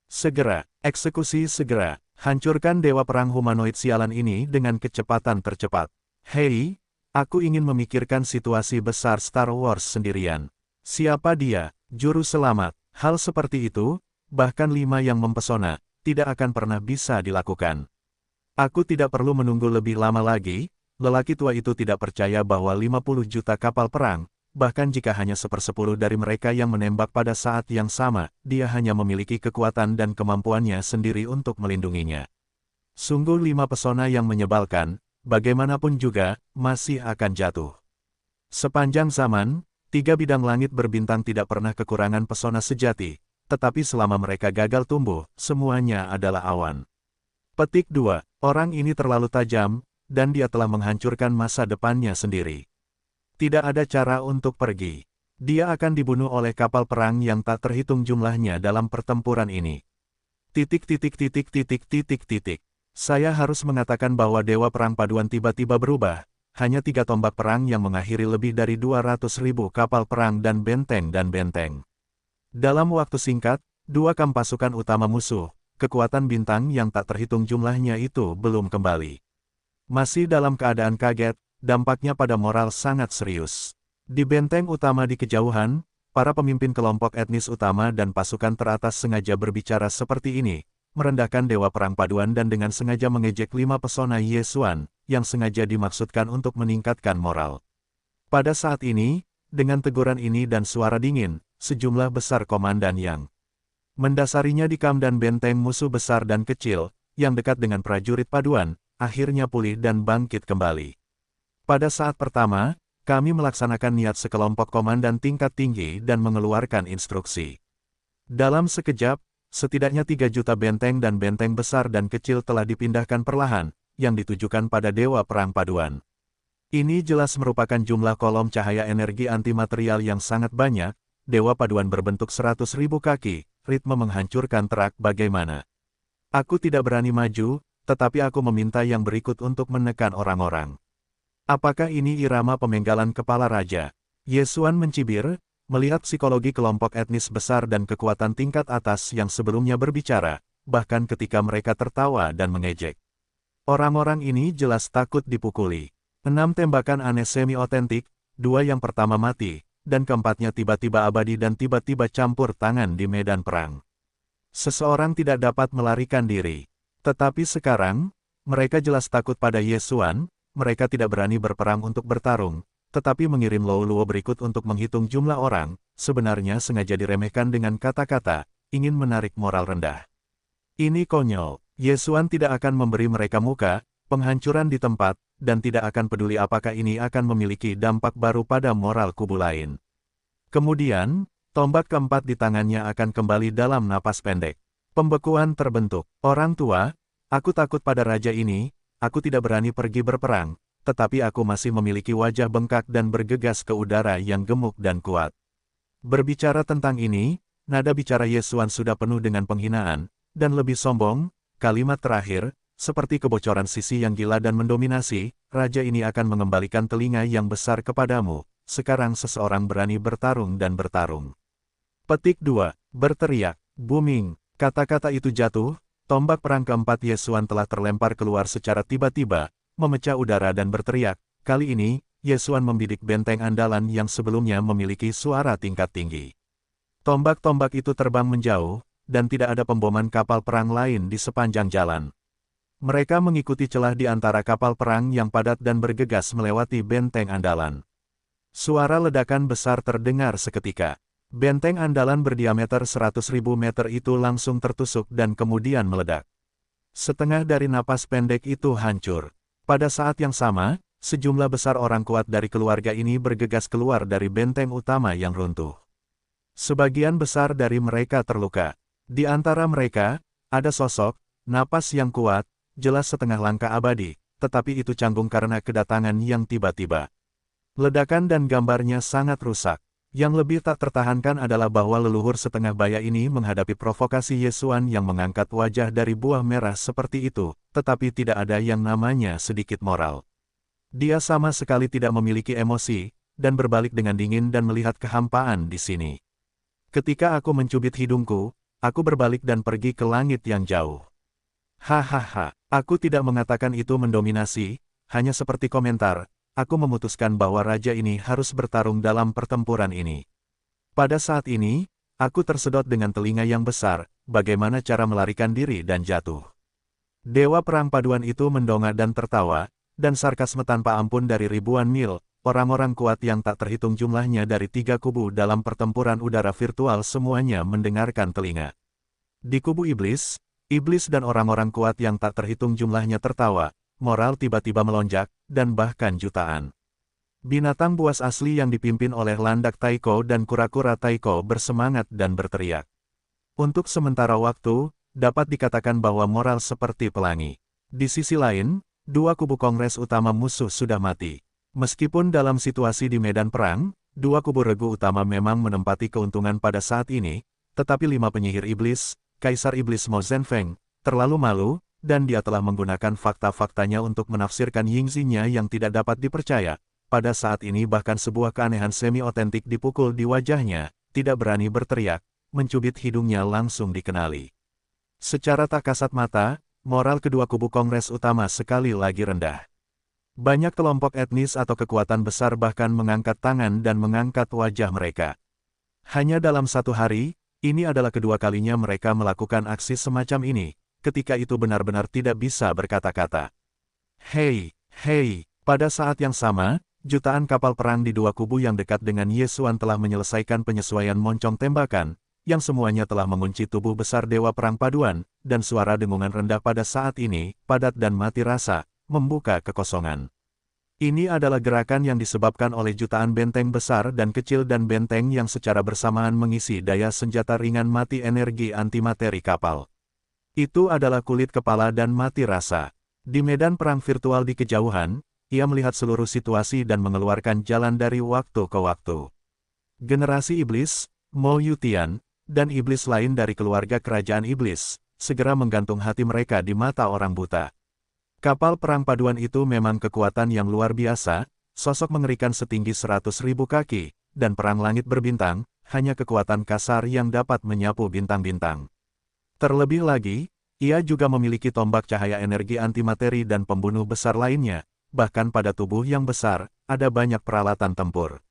Segera, eksekusi segera, hancurkan dewa perang humanoid sialan ini dengan kecepatan tercepat. Hei, Aku ingin memikirkan situasi besar Star Wars sendirian. Siapa dia? Juru selamat. Hal seperti itu, bahkan 5 yang mempesona, tidak akan pernah bisa dilakukan. Aku tidak perlu menunggu lebih lama lagi, lelaki tua itu tidak percaya bahwa 50 juta kapal perang, bahkan jika hanya 1/10 dari mereka yang menembak pada saat yang sama, dia hanya memiliki kekuatan dan kemampuannya sendiri untuk melindunginya. Sungguh 5 pesona yang menyebalkan, bagaimanapun juga, masih akan jatuh. Sepanjang zaman, 3 bidang langit berbintang tidak pernah kekurangan pesona sejati, tetapi selama mereka gagal tumbuh, semuanya adalah awan. Petik 2. Orang ini terlalu tajam, dan dia telah menghancurkan masa depannya sendiri. Tidak ada cara untuk pergi. Dia akan dibunuh oleh kapal perang yang tak terhitung jumlahnya dalam pertempuran ini. Titik titik titik titik titik titik. Saya harus mengatakan bahwa Dewa Perang Paduan tiba-tiba berubah, hanya 3 tombak perang yang mengakhiri lebih dari 200.000 kapal perang dan benteng. Dalam waktu singkat, 2 kamp pasukan utama musuh, kekuatan bintang yang tak terhitung jumlahnya itu belum kembali. Masih dalam keadaan kaget, dampaknya pada moral sangat serius. Di benteng utama di kejauhan, para pemimpin kelompok etnis utama dan pasukan teratas sengaja berbicara seperti ini, merendahkan Dewa Perang Paduan dan dengan sengaja mengejek 5 pesona Yesuan, yang sengaja dimaksudkan untuk meningkatkan moral. Pada saat ini, dengan teguran ini dan suara dingin, sejumlah besar komandan yang mendasarinya di kamp dan benteng musuh besar dan kecil, yang dekat dengan prajurit Paduan, akhirnya pulih dan bangkit kembali. Pada saat pertama, kami melaksanakan niat sekelompok komandan tingkat tinggi dan mengeluarkan instruksi. Dalam sekejap, setidaknya 3 juta benteng dan benteng besar dan kecil telah dipindahkan perlahan, yang ditujukan pada Dewa Perang Paduan. Ini jelas merupakan jumlah kolom cahaya energi antimaterial yang sangat banyak. Dewa Paduan berbentuk 100.000 kaki, ritme menghancurkan terak bagaimana. Aku tidak berani maju, tetapi aku meminta yang berikut untuk menekan orang-orang. Apakah ini irama pemenggalan kepala raja? Yesuan mencibir, melihat psikologi kelompok etnis besar dan kekuatan tingkat atas yang sebelumnya berbicara, bahkan ketika mereka tertawa dan mengejek. Orang-orang ini jelas takut dipukuli. 6 tembakan aneh semi-otentik, 2 yang pertama mati, dan keempatnya tiba-tiba abadi dan tiba-tiba campur tangan di medan perang. Seseorang tidak dapat melarikan diri. Tetapi sekarang, mereka jelas takut pada Yesuan, mereka tidak berani berperang untuk bertarung, tetapi mengirim Luo berikut untuk menghitung jumlah orang, sebenarnya sengaja diremehkan dengan kata-kata, ingin menarik moral rendah. Ini konyol. Yesuan tidak akan memberi mereka muka, penghancuran di tempat, dan tidak akan peduli apakah ini akan memiliki dampak baru pada moral kubu lain. Kemudian, tombak keempat di tangannya akan kembali dalam napas pendek. Pembekuan terbentuk. Orang tua, aku takut pada raja ini, aku tidak berani pergi berperang, tetapi aku masih memiliki wajah bengkak dan bergegas ke udara yang gemuk dan kuat. Berbicara tentang ini, nada bicara Yesuan sudah penuh dengan penghinaan, dan lebih sombong, kalimat terakhir, seperti kebocoran sisi yang gila dan mendominasi, raja ini akan mengembalikan telinga yang besar kepadamu, sekarang seseorang berani bertarung dan bertarung. Petik 2. Berteriak, booming, kata-kata itu jatuh, tombak perang keempat Yesuan telah terlempar keluar secara tiba-tiba, memecah udara dan berteriak, kali ini, Yesuan membidik benteng andalan yang sebelumnya memiliki suara tingkat tinggi. Tombak-tombak itu terbang menjauh, dan tidak ada pemboman kapal perang lain di sepanjang jalan. Mereka mengikuti celah di antara kapal perang yang padat dan bergegas melewati benteng andalan. Suara ledakan besar terdengar seketika. Benteng andalan berdiameter 100.000 meter itu langsung tertusuk dan kemudian meledak. Setengah dari napas pendek itu hancur. Pada saat yang sama, sejumlah besar orang kuat dari keluarga ini bergegas keluar dari benteng utama yang runtuh. Sebagian besar dari mereka terluka. Di antara mereka, ada sosok, napas yang kuat, jelas setengah langkah abadi, tetapi itu canggung karena kedatangan yang tiba-tiba. Ledakan dan gambarnya sangat rusak. Yang lebih tak tertahankan adalah bahwa leluhur setengah baya ini menghadapi provokasi Yesuan yang mengangkat wajah dari buah merah seperti itu, tetapi tidak ada yang namanya sedikit moral. Dia sama sekali tidak memiliki emosi, dan berbalik dengan dingin dan melihat kehampaan di sini. Ketika aku mencubit hidungku, aku berbalik dan pergi ke langit yang jauh. Hahaha, aku tidak mengatakan itu mendominasi, hanya seperti komentar, aku memutuskan bahwa raja ini harus bertarung dalam pertempuran ini. Pada saat ini, aku tersedot dengan telinga yang besar, bagaimana cara melarikan diri dan jatuh. Dewa Perang Paduan itu mendongak dan tertawa, dan sarkasme tanpa ampun dari ribuan mil, orang-orang kuat yang tak terhitung jumlahnya dari 3 kubu dalam pertempuran udara virtual semuanya mendengarkan telinga. Di kubu iblis dan orang-orang kuat yang tak terhitung jumlahnya tertawa, moral tiba-tiba melonjak, dan bahkan jutaan. Binatang buas asli yang dipimpin oleh landak Taiko dan kura-kura Taiko bersemangat dan berteriak. Untuk sementara waktu, dapat dikatakan bahwa moral seperti pelangi. Di sisi lain, 2 kubu kongres utama musuh sudah mati. Meskipun dalam situasi di medan perang, 2 kubu regu utama memang menempati keuntungan pada saat ini, tetapi 5 penyihir iblis, Kaisar Iblis Mo Zhenfeng, terlalu malu, dan dia telah menggunakan fakta-faktanya untuk menafsirkan Yingzi-nya yang tidak dapat dipercaya. Pada saat ini bahkan sebuah keanehan semi-otentik dipukul di wajahnya, tidak berani berteriak, mencubit hidungnya langsung dikenali. Secara tak kasat mata, moral kedua kubu kongres utama sekali lagi rendah. Banyak kelompok etnis atau kekuatan besar bahkan mengangkat tangan dan mengangkat wajah mereka. Hanya dalam 1 hari, ini adalah kedua kalinya mereka melakukan aksi semacam ini, ketika itu benar-benar tidak bisa berkata-kata. Hei, pada saat yang sama, jutaan kapal perang di 2 kubu yang dekat dengan Yesuan telah menyelesaikan penyesuaian moncong tembakan, yang semuanya telah mengunci tubuh besar Dewa Perang Paduan, dan suara dengungan rendah pada saat ini, padat dan mati rasa, membuka kekosongan. Ini adalah gerakan yang disebabkan oleh jutaan benteng besar dan kecil dan benteng yang secara bersamaan mengisi daya senjata ringan mati energi antimateri kapal. Itu adalah kulit kepala dan mati rasa. Di medan perang virtual di kejauhan, ia melihat seluruh situasi dan mengeluarkan jalan dari waktu ke waktu. Generasi iblis, Mo Yutian, dan iblis lain dari keluarga kerajaan iblis, segera menggantung hati mereka di mata orang buta. Kapal perang paduan itu memang kekuatan yang luar biasa, sosok mengerikan setinggi 100.000 kaki, dan perang langit berbintang, hanya kekuatan kasar yang dapat menyapu bintang-bintang. Terlebih lagi, ia juga memiliki tombak cahaya energi antimateri dan pembunuh besar lainnya, bahkan pada tubuh yang besar, ada banyak peralatan tempur.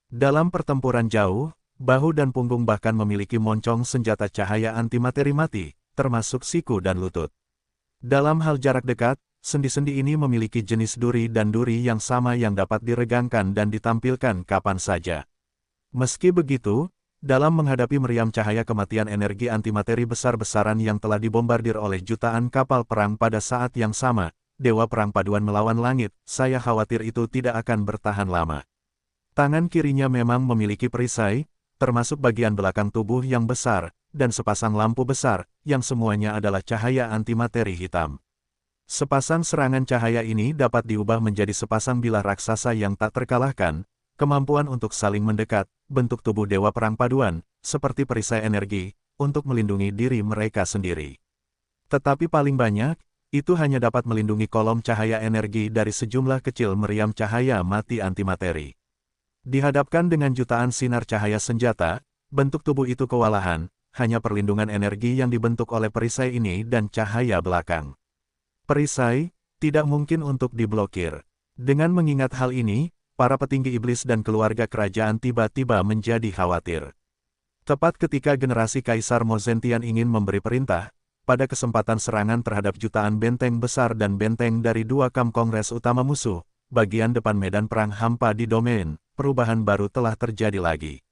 Dalam pertempuran jauh, bahu dan punggung bahkan memiliki moncong senjata cahaya antimateri mati, termasuk siku dan lutut. Dalam hal jarak dekat, sendi-sendi ini memiliki jenis duri dan duri yang sama yang dapat diregangkan dan ditampilkan kapan saja. Meski begitu, dalam menghadapi meriam cahaya kematian energi antimateri besar-besaran yang telah dibombardir oleh jutaan kapal perang pada saat yang sama, Dewa Perang Paduan melawan langit, saya khawatir itu tidak akan bertahan lama. Tangan kirinya memang memiliki perisai, termasuk bagian belakang tubuh yang besar, dan sepasang lampu besar, yang semuanya adalah cahaya antimateri hitam. Sepasang serangan cahaya ini dapat diubah menjadi sepasang bilah raksasa yang tak terkalahkan, kemampuan untuk saling mendekat, bentuk tubuh Dewa Perang Paduan, seperti perisai energi, untuk melindungi diri mereka sendiri. Tetapi paling banyak, itu hanya dapat melindungi kolom cahaya energi dari sejumlah kecil meriam cahaya mati antimateri. Dihadapkan dengan jutaan sinar cahaya senjata, bentuk tubuh itu kewalahan, hanya perlindungan energi yang dibentuk oleh perisai ini dan cahaya belakang. Perisai, tidak mungkin untuk diblokir. Dengan mengingat hal ini, para petinggi iblis dan keluarga kerajaan tiba-tiba menjadi khawatir. Tepat ketika generasi Kaisar Mo Zentian ingin memberi perintah, pada kesempatan serangan terhadap jutaan benteng besar dan benteng dari 2 kamp kongres utama musuh, bagian depan medan perang hampa di domain, perubahan baru telah terjadi lagi.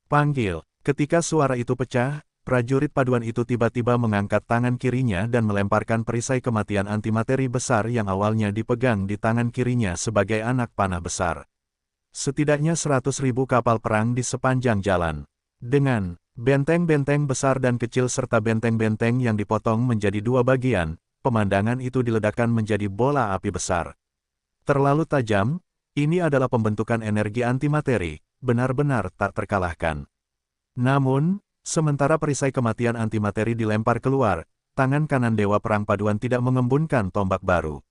Panggil, ketika suara itu pecah, prajurit paduan itu tiba-tiba mengangkat tangan kirinya dan melemparkan perisai kematian antimateri besar yang awalnya dipegang di tangan kirinya sebagai anak panah besar. Setidaknya 100.000 kapal perang di sepanjang jalan. Dengan benteng-benteng besar dan kecil serta benteng-benteng yang dipotong menjadi 2 bagian, pemandangan itu diledakkan menjadi bola api besar. Terlalu tajam, ini adalah pembentukan energi antimateri, benar-benar tak terkalahkan. Namun, sementara perisai kematian antimateri dilempar keluar, tangan kanan Dewa Perang Paduan tidak mengembunkan tombak baru.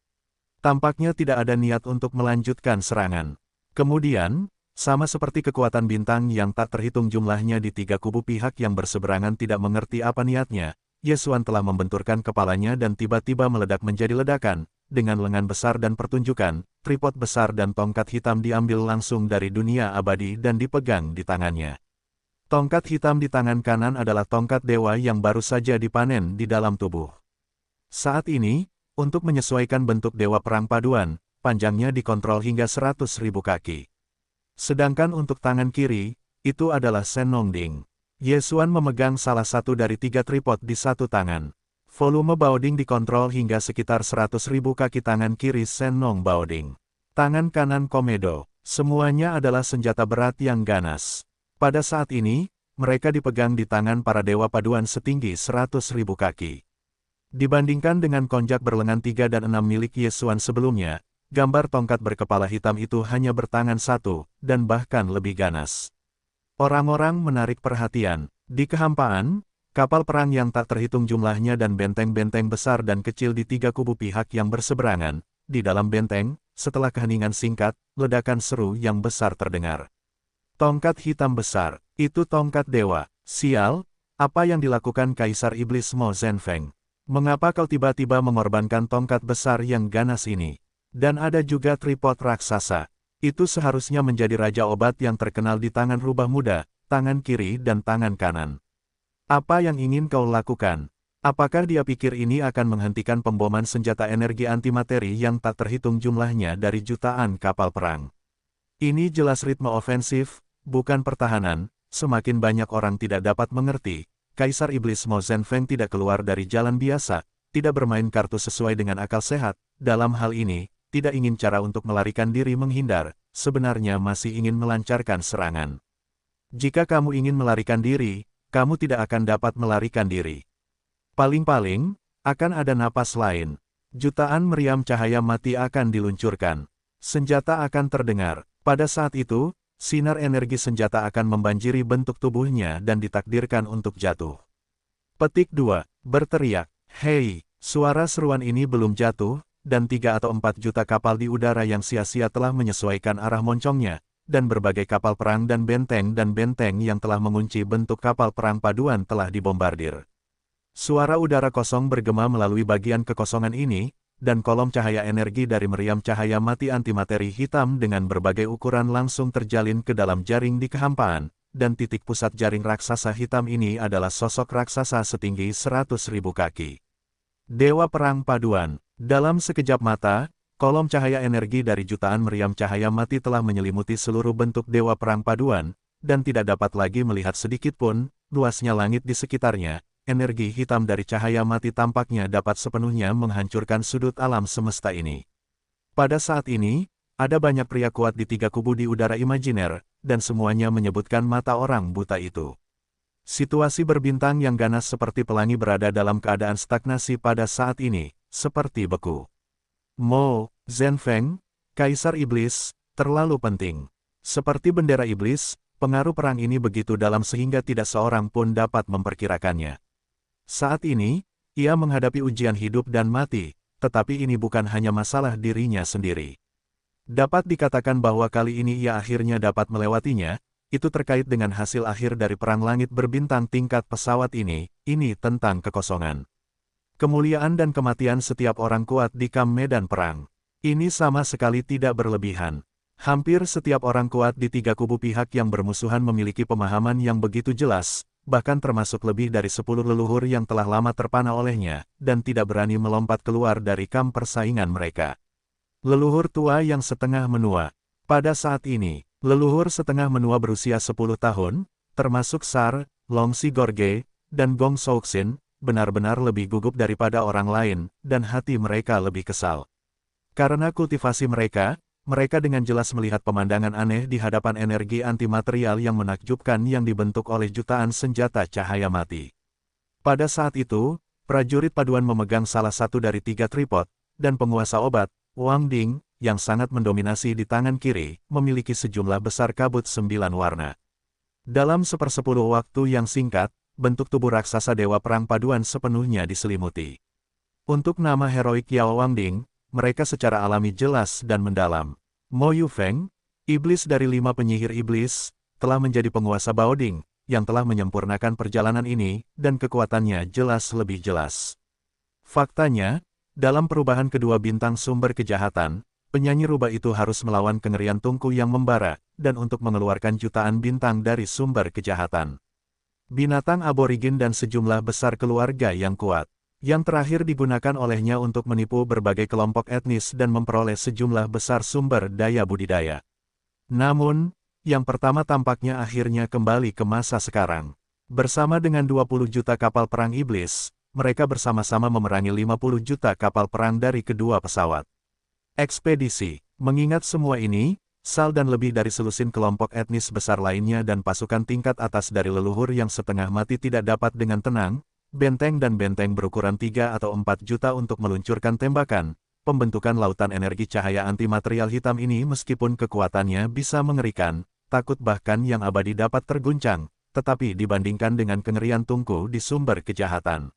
Tampaknya tidak ada niat untuk melanjutkan serangan. Kemudian, sama seperti kekuatan bintang yang tak terhitung jumlahnya di 3 kubu pihak yang berseberangan tidak mengerti apa niatnya, Yesuan telah membenturkan kepalanya dan tiba-tiba meledak menjadi ledakan, dengan lengan besar dan pertunjukan, tripod besar dan tongkat hitam diambil langsung dari dunia abadi dan dipegang di tangannya. Tongkat hitam di tangan kanan adalah tongkat dewa yang baru saja dipanen di dalam tubuh. Saat ini, untuk menyesuaikan bentuk dewa perang paduan, panjangnya dikontrol hingga 100.000 kaki. Sedangkan untuk tangan kiri, itu adalah Shen Nongding. Ye Xuan memegang salah satu dari 3 tripod di satu tangan. Volume Baoding dikontrol hingga sekitar 100.000 kaki tangan kiri Shen Nong Baoding. Tangan kanan Komedo, semuanya adalah senjata berat yang ganas. Pada saat ini, mereka dipegang di tangan para dewa paduan setinggi 100.000 kaki. Dibandingkan dengan konjak berlengan 3 dan 6 milik Ye Xuan sebelumnya, gambar tongkat berkepala hitam itu hanya bertangan satu, dan bahkan lebih ganas. Orang-orang menarik perhatian. Di kehampaan, kapal perang yang tak terhitung jumlahnya dan benteng-benteng besar dan kecil di 3 kubu pihak yang berseberangan, di dalam benteng, setelah keheningan singkat, ledakan seru yang besar terdengar. Tongkat hitam besar, itu tongkat dewa. Sial, apa yang dilakukan Kaisar Iblis Mo Zhenfeng? Mengapa kau tiba-tiba mengorbankan tongkat besar yang ganas ini? Dan ada juga tripod raksasa. Itu seharusnya menjadi raja obat yang terkenal di tangan rubah muda, tangan kiri dan tangan kanan. Apa yang ingin kau lakukan? Apakah dia pikir ini akan menghentikan pemboman senjata energi antimateri yang tak terhitung jumlahnya dari jutaan kapal perang? Ini jelas ritme ofensif, bukan pertahanan. Semakin banyak orang tidak dapat mengerti, Kaisar Iblis Mo Zhenfeng tidak keluar dari jalan biasa, tidak bermain kartu sesuai dengan akal sehat. Dalam hal ini, tidak ingin cara untuk melarikan diri menghindar, sebenarnya masih ingin melancarkan serangan. Jika kamu ingin melarikan diri, kamu tidak akan dapat melarikan diri. Paling-paling, akan ada napas lain. Jutaan meriam cahaya mati akan diluncurkan. Senjata akan terdengar. Pada saat itu, sinar energi senjata akan membanjiri bentuk tubuhnya dan ditakdirkan untuk jatuh. Petik 2. Berteriak. Hei, suara seruan ini belum jatuh, dan 3 atau 4 juta kapal di udara yang sia-sia telah menyesuaikan arah moncongnya, dan berbagai kapal perang dan benteng yang telah mengunci bentuk kapal perang paduan telah dibombardir. Suara udara kosong bergema melalui bagian kekosongan ini, dan kolom cahaya energi dari meriam cahaya mati antimateri hitam dengan berbagai ukuran langsung terjalin ke dalam jaring di kehampaan, dan titik pusat jaring raksasa hitam ini adalah sosok raksasa setinggi 100.000 kaki. Dewa Perang Paduan. Dalam sekejap mata, kolom cahaya energi dari jutaan meriam cahaya mati telah menyelimuti seluruh bentuk Dewa Perang Paduan, dan tidak dapat lagi melihat sedikitpun luasnya langit di sekitarnya. Energi hitam dari cahaya mati tampaknya dapat sepenuhnya menghancurkan sudut alam semesta ini. Pada saat ini, ada banyak pria kuat di 3 kubu di udara imajiner, dan semuanya menyebutkan mata orang buta itu. Situasi berbintang yang ganas seperti pelangi berada dalam keadaan stagnasi pada saat ini, seperti beku. Mo Zhenfeng, Kaisar Iblis, terlalu penting. Seperti bendera iblis, pengaruh perang ini begitu dalam sehingga tidak seorang pun dapat memperkirakannya. Saat ini, ia menghadapi ujian hidup dan mati, tetapi ini bukan hanya masalah dirinya sendiri. Dapat dikatakan bahwa kali ini ia akhirnya dapat melewatinya, itu terkait dengan hasil akhir dari perang langit berbintang tingkat pesawat ini tentang kekosongan. Kemuliaan dan kematian setiap orang kuat di kam medan perang. Ini sama sekali tidak berlebihan. Hampir setiap orang kuat di 3 kubu pihak yang bermusuhan memiliki pemahaman yang begitu jelas, bahkan termasuk lebih dari 10 leluhur yang telah lama terpana olehnya, dan tidak berani melompat keluar dari kam persaingan mereka. Leluhur tua yang setengah menua. Pada saat ini, leluhur setengah menua berusia 10 tahun, termasuk Sar, Long Si Gorge, dan Gong Souxin, benar-benar lebih gugup daripada orang lain, dan hati mereka lebih kesal. Karena kultivasi mereka dengan jelas melihat pemandangan aneh di hadapan energi antimaterial yang menakjubkan yang dibentuk oleh jutaan senjata cahaya mati. Pada saat itu, prajurit paduan memegang salah satu dari 3 tripod, dan penguasa obat, Wang Ding, yang sangat mendominasi di tangan kiri, memiliki sejumlah besar kabut 9 warna. Dalam 1/10 waktu yang singkat, bentuk tubuh raksasa Dewa Perang Paduan sepenuhnya diselimuti. Untuk nama heroik Yao Wang Ding, mereka secara alami jelas dan mendalam. Mo Yufeng, iblis dari 5 penyihir iblis, telah menjadi penguasa Baoding, yang telah menyempurnakan perjalanan ini, dan kekuatannya jelas lebih jelas. Faktanya, dalam perubahan kedua bintang sumber kejahatan, penyanyi rubah itu harus melawan kengerian tungku yang membara, dan untuk mengeluarkan jutaan bintang dari sumber kejahatan. Binatang aborigin dan sejumlah besar keluarga yang kuat. Yang terakhir digunakan olehnya untuk menipu berbagai kelompok etnis dan memperoleh sejumlah besar sumber daya budidaya. Namun, yang pertama tampaknya akhirnya kembali ke masa sekarang. Bersama dengan 20 juta kapal perang iblis, mereka bersama-sama memerangi 50 juta kapal perang dari kedua pesawat ekspedisi. Mengingat semua ini, Sal dan lebih dari selusin kelompok etnis besar lainnya dan pasukan tingkat atas dari leluhur yang setengah mati tidak dapat dengan tenang, benteng dan benteng berukuran 3 atau 4 juta untuk meluncurkan tembakan. Pembentukan lautan energi cahaya antimaterial hitam ini meskipun kekuatannya bisa mengerikan, takut bahkan yang abadi dapat terguncang, tetapi dibandingkan dengan kengerian tungku di sumber kejahatan,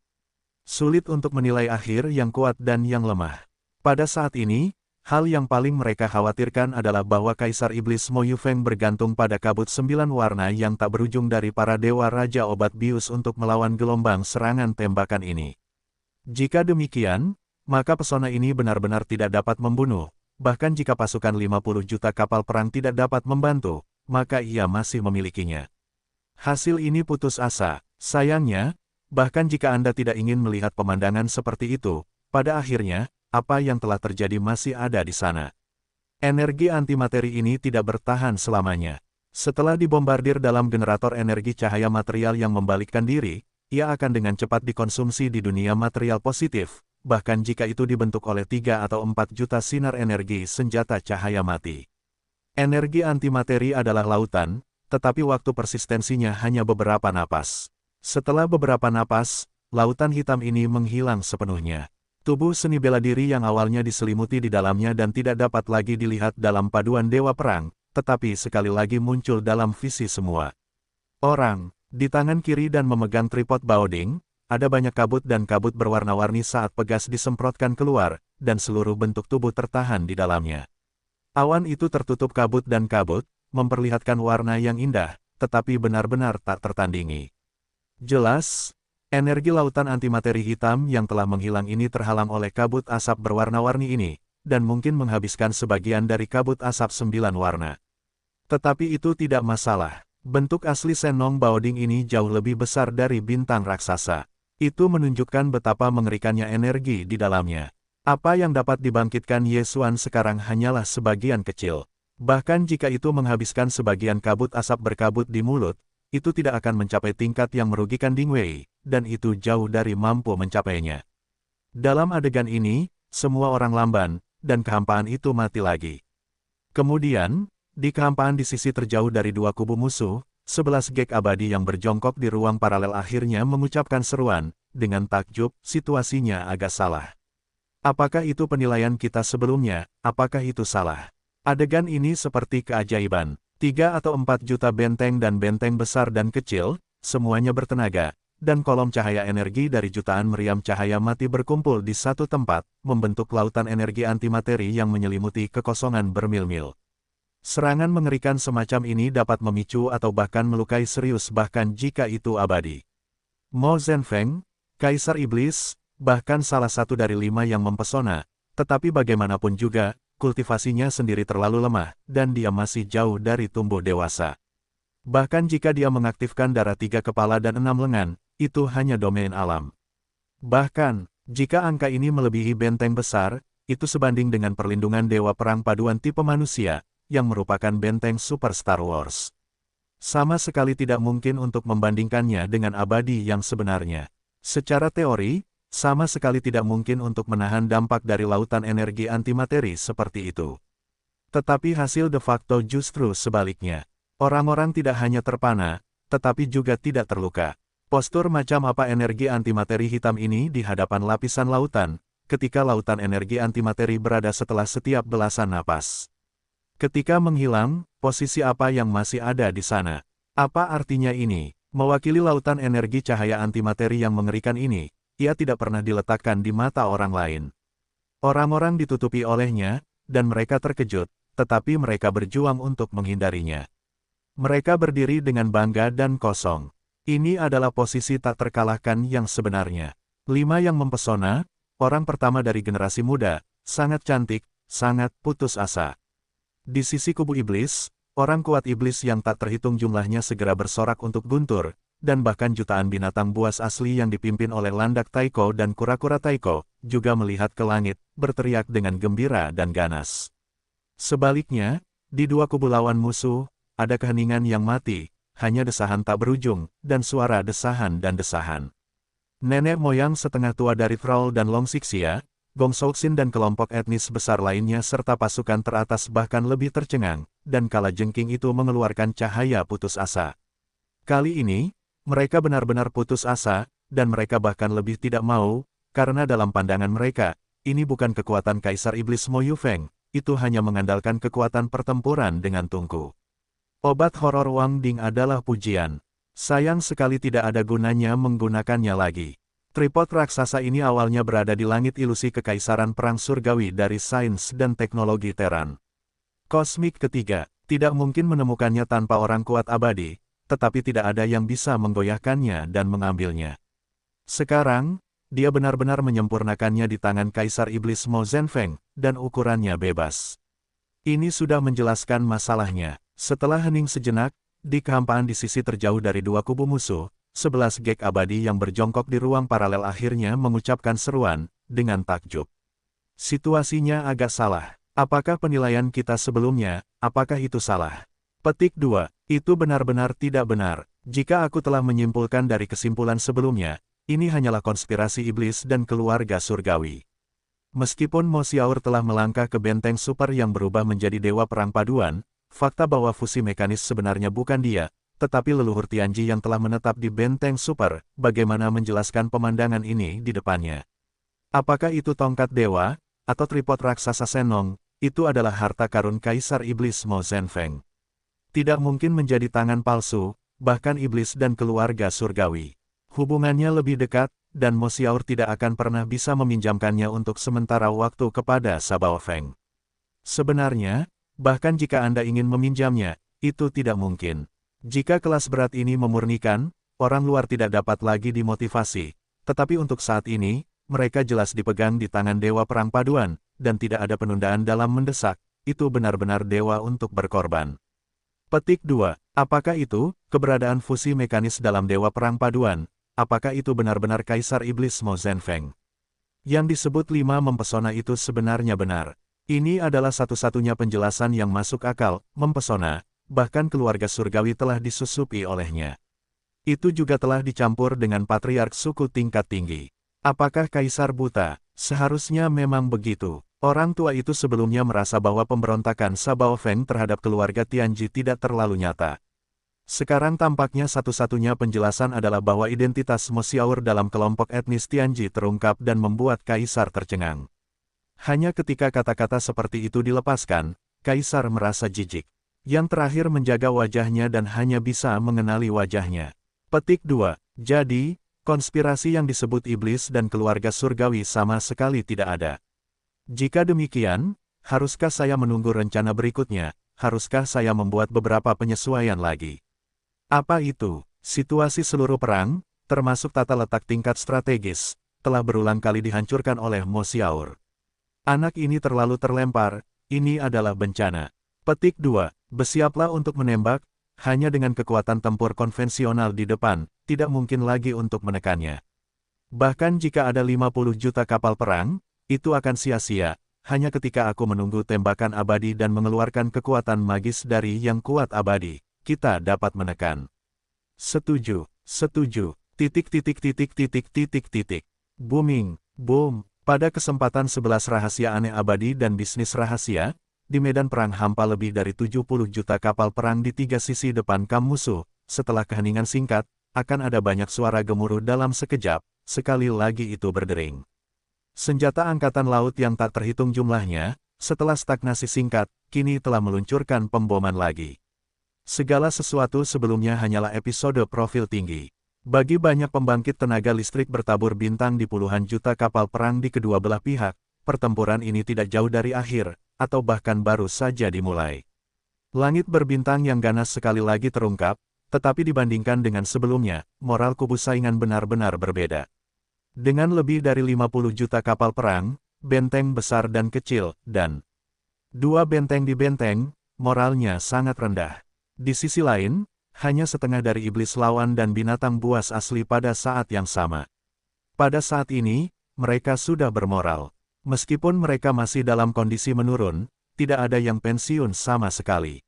sulit untuk menilai akhir yang kuat dan yang lemah. Pada saat ini, hal yang paling mereka khawatirkan adalah bahwa Kaisar Iblis Mo Yufeng bergantung pada kabut 9 warna yang tak berujung dari para dewa Raja Obat Bius untuk melawan gelombang serangan tembakan ini. Jika demikian, maka pesona ini benar-benar tidak dapat membunuh, bahkan jika pasukan 50 juta kapal perang tidak dapat membantu, maka ia masih memilikinya. Hasil ini putus asa. Sayangnya, bahkan jika Anda tidak ingin melihat pemandangan seperti itu, pada akhirnya, apa yang telah terjadi masih ada di sana. Energi antimateri ini tidak bertahan selamanya. Setelah dibombardir dalam generator energi cahaya material yang membalikkan diri, ia akan dengan cepat dikonsumsi di dunia material positif, bahkan jika itu dibentuk oleh 3 atau 4 juta sinar energi senjata cahaya mati. Energi antimateri adalah lautan, tetapi waktu persistensinya hanya beberapa napas. Setelah beberapa napas, lautan hitam ini menghilang sepenuhnya. Tubuh seni bela diri yang awalnya diselimuti di dalamnya dan tidak dapat lagi dilihat dalam paduan dewa perang, tetapi sekali lagi muncul dalam visi semua orang. Di tangan kiri dan memegang tripod Baoding, ada banyak kabut dan kabut berwarna-warni saat pegas disemprotkan keluar, dan seluruh bentuk tubuh tertahan di dalamnya. Awan itu tertutup kabut dan kabut, memperlihatkan warna yang indah, tetapi benar-benar tak tertandingi. Jelas, energi lautan antimateri hitam yang telah menghilang ini terhalang oleh kabut asap berwarna-warni ini, dan mungkin menghabiskan sebagian dari kabut asap 9 warna. Tetapi itu tidak masalah. Bentuk asli Senong Baoding ini jauh lebih besar dari bintang raksasa. Itu menunjukkan betapa mengerikannya energi di dalamnya. Apa yang dapat dibangkitkan Yesuan sekarang hanyalah sebagian kecil. Bahkan jika itu menghabiskan sebagian kabut asap berkabut di mulut, itu tidak akan mencapai tingkat yang merugikan Ding Wei, dan itu jauh dari mampu mencapainya. Dalam adegan ini, semua orang lamban, dan kehampaan itu mati lagi. Kemudian, di kehampaan di sisi terjauh dari dua kubu musuh, 11 gek abadi yang berjongkok di ruang paralel akhirnya mengucapkan seruan, dengan takjub, situasinya agak salah. Apakah itu penilaian kita sebelumnya, apakah itu salah? Adegan ini seperti keajaiban. 3 atau 4 juta benteng dan benteng besar dan kecil, semuanya bertenaga, dan kolom cahaya energi dari jutaan meriam cahaya mati berkumpul di satu tempat, membentuk lautan energi antimateri yang menyelimuti kekosongan bermil-mil. Serangan mengerikan semacam ini dapat memicu atau bahkan melukai serius bahkan jika itu abadi. Mo Zhenfeng, Kaisar Iblis, bahkan salah satu dari 5 yang mempesona, tetapi bagaimanapun juga, kultivasinya sendiri terlalu lemah, dan dia masih jauh dari tumbuh dewasa. Bahkan jika dia mengaktifkan darah 3 kepala dan 6 lengan, itu hanya domain alam. Bahkan, jika angka ini melebihi benteng besar, itu sebanding dengan perlindungan dewa perang paduan tipe manusia, yang merupakan benteng Super Star Wars. Sama sekali tidak mungkin untuk membandingkannya dengan abadi yang sebenarnya. Secara teori, sama sekali tidak mungkin untuk menahan dampak dari lautan energi antimateri seperti itu. Tetapi hasil de facto justru sebaliknya. Orang-orang tidak hanya terpana, tetapi juga tidak terluka. Postur macam apa energi antimateri hitam ini di hadapan lapisan lautan, ketika lautan energi antimateri berada setelah setiap belasan napas. Ketika menghilang, posisi apa yang masih ada di sana? Apa artinya ini? Mewakili lautan energi cahaya antimateri yang mengerikan ini, ia tidak pernah diletakkan di mata orang lain. Orang-orang ditutupi olehnya, dan mereka terkejut, tetapi mereka berjuang untuk menghindarinya. Mereka berdiri dengan bangga dan kosong. Ini adalah posisi tak terkalahkan yang sebenarnya. 5 yang mempesona, orang pertama dari generasi muda, sangat cantik, sangat putus asa. Di sisi kubu iblis, orang kuat iblis yang tak terhitung jumlahnya segera bersorak untuk guntur, dan bahkan jutaan binatang buas asli yang dipimpin oleh landak Taiko dan kura-kura Taiko, juga melihat ke langit, berteriak dengan gembira dan ganas. Sebaliknya, di dua kubu lawan musuh, ada keheningan yang mati, hanya desahan tak berujung, dan suara desahan dan desahan. Nenek moyang setengah tua dari Thrall dan Long Sixia, Gong Souxin dan kelompok etnis besar lainnya serta pasukan teratas bahkan lebih tercengang, dan kalajengking itu mengeluarkan cahaya putus asa. Kali ini, mereka benar-benar putus asa, dan mereka bahkan lebih tidak mau, karena dalam pandangan mereka, ini bukan kekuatan Kaisar Iblis Mo Yufeng, itu hanya mengandalkan kekuatan pertempuran dengan tungku. Obat horor Wang Ding adalah pujian. Sayang sekali tidak ada gunanya menggunakannya lagi. Tripod raksasa ini awalnya berada di langit ilusi kekaisaran perang surgawi dari sains dan teknologi Terran. Kosmik ketiga, tidak mungkin menemukannya tanpa orang kuat abadi, tetapi tidak ada yang bisa menggoyahkannya dan mengambilnya. Sekarang, dia benar-benar menyempurnakannya di tangan Kaisar Iblis Mo Zhenfeng, dan ukurannya bebas. Ini sudah menjelaskan masalahnya. Setelah hening sejenak, di kehampaan di sisi terjauh dari dua kubu musuh, 11 gek abadi yang berjongkok di ruang paralel akhirnya mengucapkan seruan, dengan takjub. Situasinya agak salah. Apakah penilaian kita sebelumnya, apakah itu salah? Petik 2. Itu benar-benar tidak benar. Jika aku telah menyimpulkan dari kesimpulan sebelumnya, ini hanyalah konspirasi iblis dan keluarga surgawi. Meskipun Mo Xiaoer telah melangkah ke benteng super yang berubah menjadi dewa perang paduan, fakta bahwa fusi mekanis sebenarnya bukan dia, tetapi leluhur Tianji yang telah menetap di benteng super, bagaimana menjelaskan pemandangan ini di depannya. Apakah itu tongkat dewa, atau tripod raksasa Senong, itu adalah harta karun Kaisar Iblis Mo Zhenfeng. Tidak mungkin menjadi tangan palsu, bahkan iblis dan keluarga surgawi. Hubungannya lebih dekat, dan Mo Xiaoer tidak akan pernah bisa meminjamkannya untuk sementara waktu kepada Sabao Feng. Sebenarnya, bahkan jika Anda ingin meminjamnya, itu tidak mungkin. Jika kelas berat ini memurnikan, orang luar tidak dapat lagi dimotivasi. Tetapi untuk saat ini, mereka jelas dipegang di tangan Dewa Perang Paduan, dan tidak ada penundaan dalam mendesak, itu benar-benar dewa untuk berkorban. Petik 2. Apakah itu, keberadaan fusi mekanis dalam Dewa Perang Paduan, apakah itu benar-benar Kaisar Iblis Mo Zhenfeng? Yang disebut 5 mempesona itu sebenarnya benar. Ini adalah satu-satunya penjelasan yang masuk akal, mempesona, bahkan keluarga surgawi telah disusupi olehnya. Itu juga telah dicampur dengan patriark suku tingkat tinggi. Apakah Kaisar buta? Seharusnya memang begitu. Orang tua itu sebelumnya merasa bahwa pemberontakan Sabao Feng terhadap keluarga Tianji tidak terlalu nyata. Sekarang tampaknya satu-satunya penjelasan adalah bahwa identitas Mo Xiaoer dalam kelompok etnis Tianji terungkap dan membuat Kaisar tercengang. Hanya ketika kata-kata seperti itu dilepaskan, Kaisar merasa jijik. Yang terakhir menjaga wajahnya dan hanya bisa mengenali wajahnya. Petik 2. Jadi, konspirasi yang disebut iblis dan keluarga surgawi sama sekali tidak ada. Jika demikian, haruskah saya menunggu rencana berikutnya? Haruskah saya membuat beberapa penyesuaian lagi? Apa itu? Situasi seluruh perang, termasuk tata letak tingkat strategis, telah berulang kali dihancurkan oleh Mo Xiaoer. Anak ini terlalu terlempar, ini adalah bencana. Petik 2. Bersiaplah untuk menembak, hanya dengan kekuatan tempur konvensional di depan, tidak mungkin lagi untuk menekannya. Bahkan jika ada 50 juta kapal perang, itu akan sia-sia, hanya ketika aku menunggu tembakan abadi dan mengeluarkan kekuatan magis dari yang kuat abadi, kita dapat menekan. Setuju, setuju, titik. Booming, boom. Pada kesempatan 11 rahasia aneh abadi dan bisnis rahasia, di medan perang hampa lebih dari 70 juta kapal perang di 3 sisi depan kamp musuh. Setelah keheningan singkat, akan ada banyak suara gemuruh dalam sekejap, sekali lagi itu berdering. Senjata angkatan laut yang tak terhitung jumlahnya, setelah stagnasi singkat, kini telah meluncurkan pemboman lagi. Segala sesuatu sebelumnya hanyalah episode profil tinggi. Bagi banyak pembangkit tenaga listrik bertabur bintang di puluhan juta kapal perang di kedua belah pihak, pertempuran ini tidak jauh dari akhir, atau bahkan baru saja dimulai. Langit berbintang yang ganas sekali lagi terungkap, tetapi dibandingkan dengan sebelumnya, moral kubu saingan benar-benar berbeda. Dengan lebih dari 50 juta kapal perang, benteng besar dan kecil, dan Dua benteng di benteng, moralnya sangat rendah. Di sisi lain, hanya setengah dari iblis lawan dan binatang buas asli pada saat yang sama. Pada saat ini, mereka sudah bermoral. Meskipun mereka masih dalam kondisi menurun, tidak ada yang pensiun sama sekali.